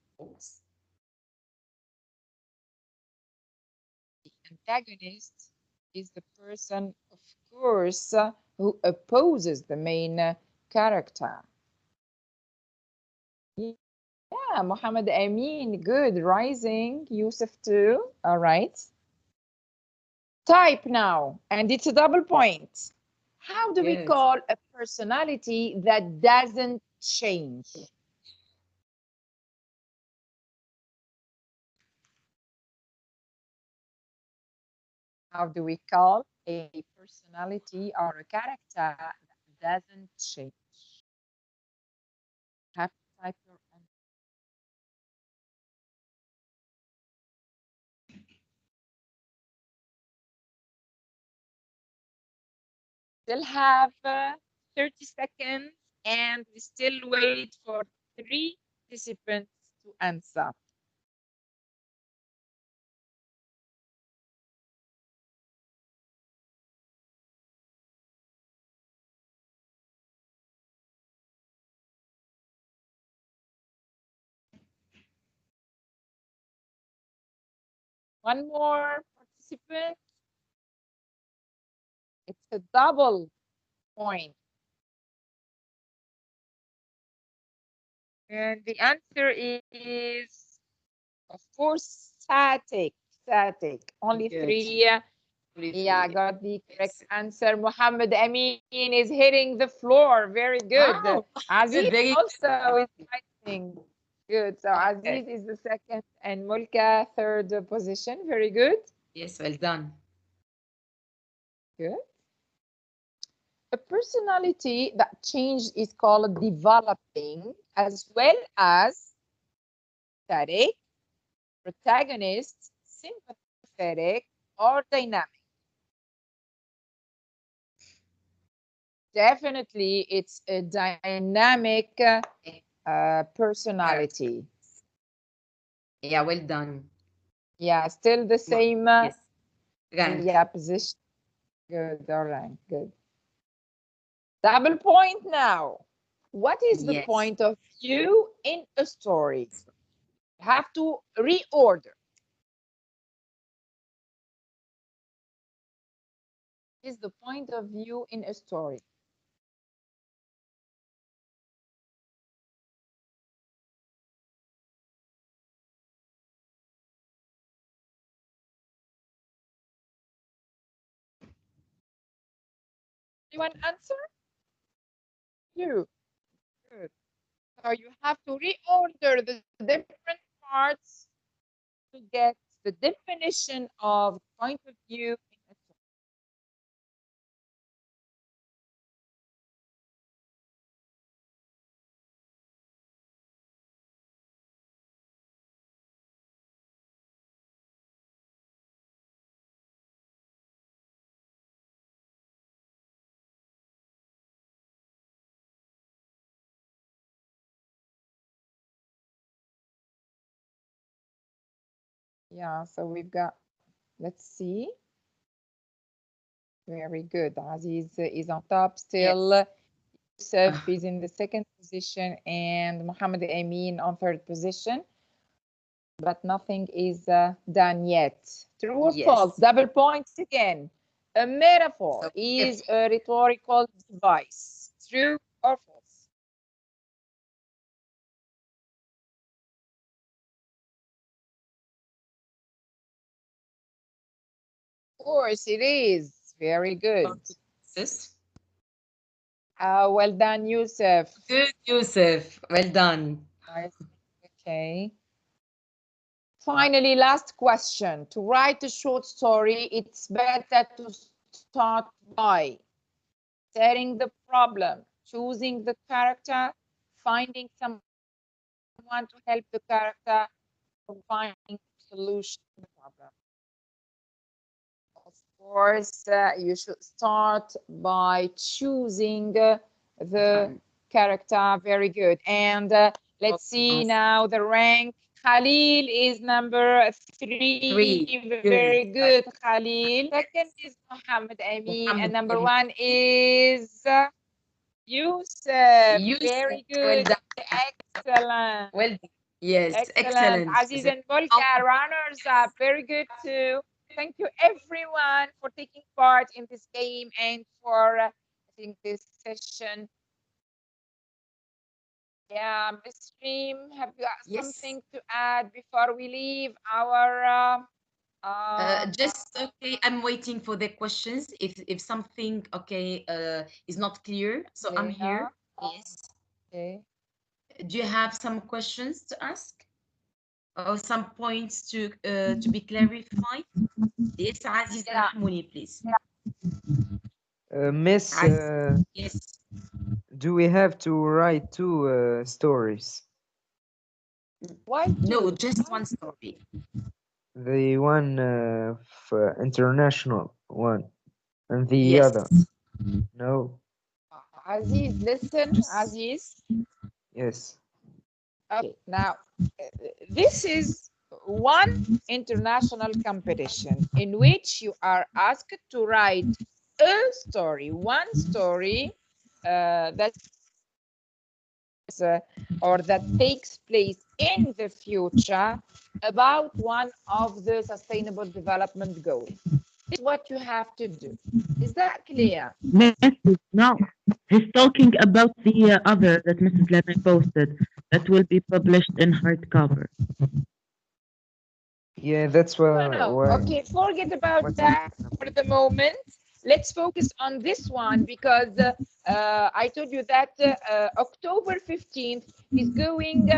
The antagonist is the person, of course, who opposes the main character. Yeah, Mohammed Amin, good. Rising. Yusuf too. All right. Type now, and it's a double point. How do we Good. call a personality that doesn't change? How do we call a personality or a character that doesn't change? Have to type your answer. Still have 30 seconds, and we still wait for three participants to answer. One more participant. It's a double point. And the answer is, of course, static. Static. Only Good. three. Yeah, got the correct answer. Muhammad Amin is hitting the floor. Very good. Wow. Aziz Good, very also is rising. Good. So okay. Aziz is the second and Mulka third position. Very good. Yes, well done. Good. A personality that changed is called developing, as well as static, protagonist, sympathetic, or dynamic. Definitely, it's a dynamic personality. Yeah, well done. Yeah, still the same Yes. Rank. yeah, position. Good, all right, good. Double point now. What is the Yes. point of view in a story? You have to reorder. Is the point of view in a story? Anyone answer? You. Good. So you have to reorder the different parts to get the definition of point of view in a story. Yeah, so we've got, let's see. Very good. Aziz is on top still. Yes. Yusuf is in the second position and Mohammed Amin on third position. But nothing is done yet. True or false? Yes. Double points again. A metaphor So is a rhetorical device. True or false? Of course, it is. Very good. Sis. Well done, Yusuf. Good, Yusuf. Well done. Nice. Okay. Finally, last question. To write a short story, it's better to start by setting the problem, choosing the character, finding someone to help the character, or finding a solution to the problem. Of course, you should start by choosing the character. Very good. And let's see now the rank. Khalil is number 3. Very good, Khalil. Second is Mohammed Amin. And number 1 is Yusuf. Very Well good. done. Excellent. Well done. Yes, Excellent. excellent. Aziz and Volka, runners up. Very good too. Thank you everyone for taking part in this game and for I think this session. Yeah, Miss Stream, have you got Yes. something to add before we leave our Just okay. I'm waiting for the questions. If something okay is not clear, so I'm here. Yes. Okay. Do you have some questions to ask or some points to be clarified? Yes, Aziz Yeah. Mahmouni, please. Miss, Aziz, yes. do we have to write two stories? Why No, two? just one story. The one for international one, and the Yes. other. No. Aziz, listen, Aziz. Yes. Okay, now this is one international competition in which you are asked to write a story, one story that's or that takes place in the future about one of the sustainable development goals. This is what you have to do. Is that clear? No, he's talking about the other that Mrs. Levin posted that will be published in hardcover. Yeah, that's No. Okay, forget about what that for the moment. Let's focus on this one because I told you that October 15th is going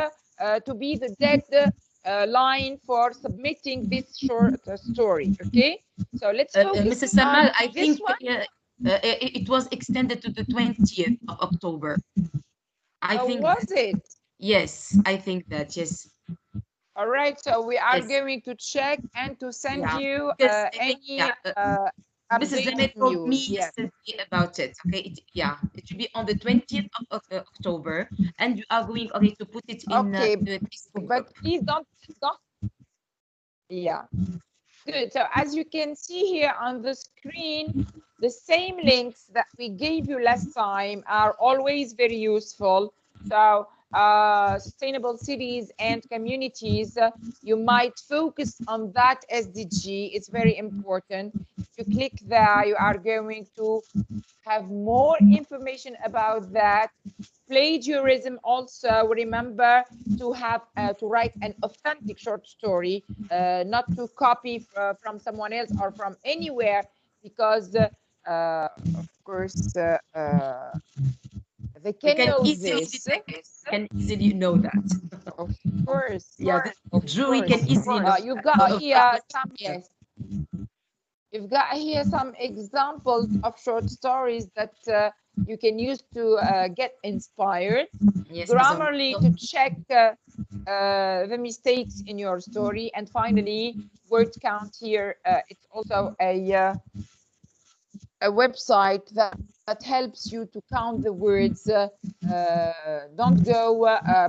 to be the deadline for submitting this short story. Okay, so let's focus Mrs. Samal, on I this think one. it was extended to the 20th of October. I think Was it? yes, I think that yes. All right, so we are Yes. going to check and to send Yeah, you because I think, any Mrs. updated Lemay told me news. Yes. yesterday about it. Okay, it will be on the 20th of October, and you are going okay to put it in Okay, the Facebook but group. please don't. Yeah. Good. So as you can see here on the screen, the same links that we gave you last time are always very useful. So sustainable cities and communities, you might focus on that SDG. It's very important. If you click there, you are going to have more information about that. Plagiarism also, remember to have to write an authentic short story, not to copy from someone else or from anywhere, because of course they We can can know easily this. detect it. We can easily know that. Of course. Yeah, the Of jury course. can easily know. You've that. got Of here course, some, yeah. yes. You've got here some examples of short stories that you can use to get inspired. Yes, Grammarly to check the mistakes in your story. And finally, word count here. It's also a website that helps you to count the words. Don't go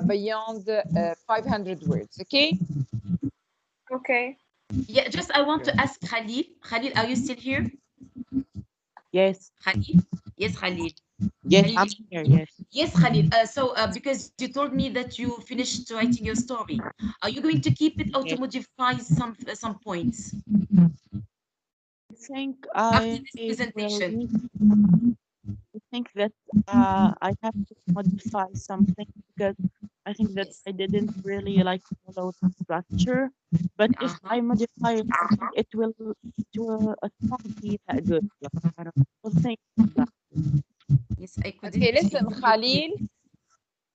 beyond 500 words, okay? Okay. Yeah, just I want to ask Khalil. Khalil, are you still here? Yes. Khalil? Yes, Khalil. Yes, Khalil, I'm here. Yes. yes, Khalil. Because you told me that you finished writing your story, are you going to keep it or to Yes. modify some points I think after I this will presentation? need. I think that I have to modify something because I think that Yes. I didn't really like follow the structure. But if Uh-huh. I modify it, I think it won't be that good. Like, I don't know. Well, thank you for that. Yes, I Okay, couldn't hear listen, you clearly. Khalil.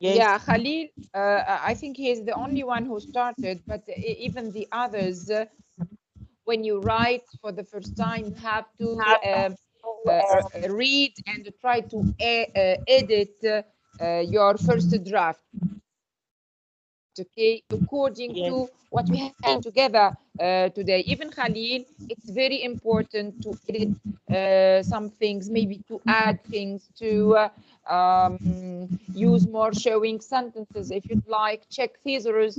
Yes. Yeah, Khalil, I think he is the only one who started, but even the others, when you write for the first time, you have to read and try to edit your first draft, okay, according Yes. to what we have together today. Even Khalil, it's very important to edit some things, maybe to add things, to use more showing sentences if you'd like, check thesaurus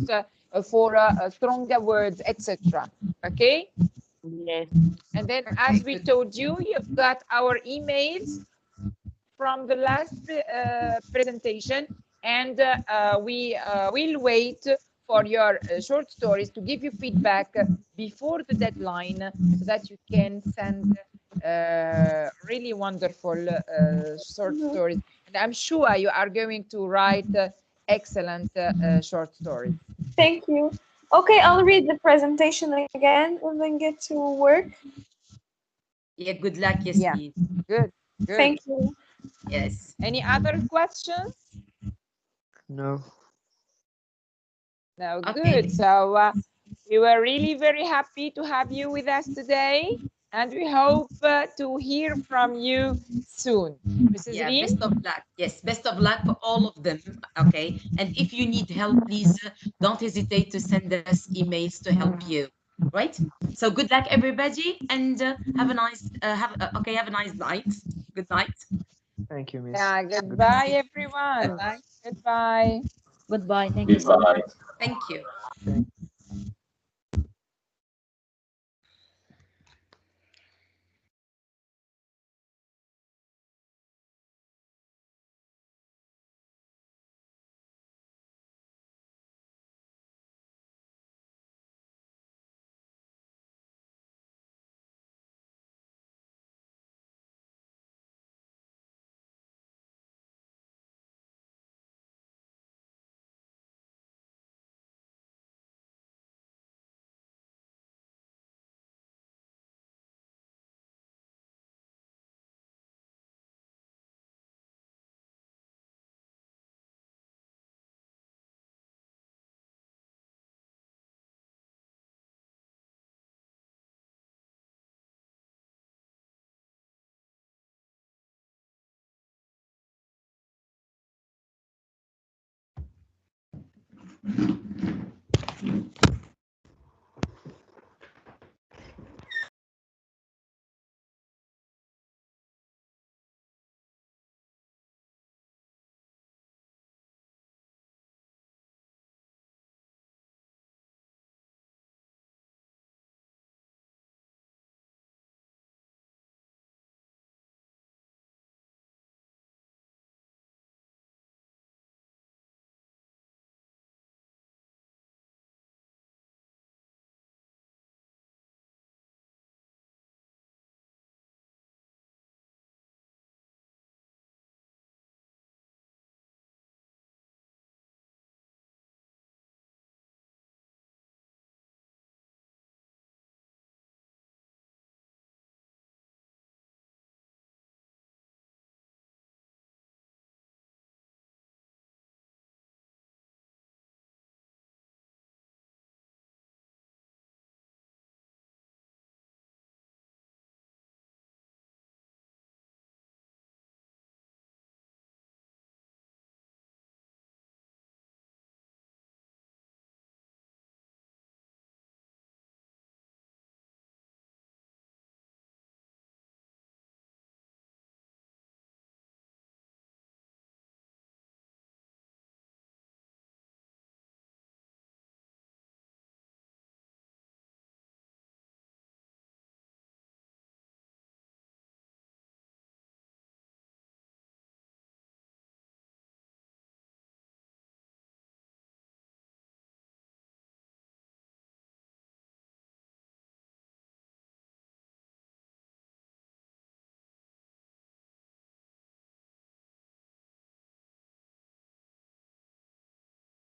for stronger words, etc. Okay? Yes. And then, Okay, as we good. told you, you've got our emails from the last presentation, and we will wait for your short stories to give you feedback before the deadline so that you can send really wonderful short Mhm. stories. And I'm sure you are going to write excellent short stories. Thank you. Okay, I'll read the presentation again and then get to work. Yeah, good luck, Yeah, Yasmin. good, good. Thank you. Yes. Any other questions? No. No, good. Okay. So we were really very happy to have you with us today, and we hope to hear from you soon. Mrs. Yeah, Reem? best of luck. Yes, best of luck for all of them. Okay. And if you need help, please don't hesitate to send us emails to help you. Right? So good luck, everybody, and have a nice night. Good night. Thank you, Miss. Yeah, Good night. goodbye, Bye everyone. bye. Goodbye. Goodbye. Thank you so Goodbye. much. Thank you. Thank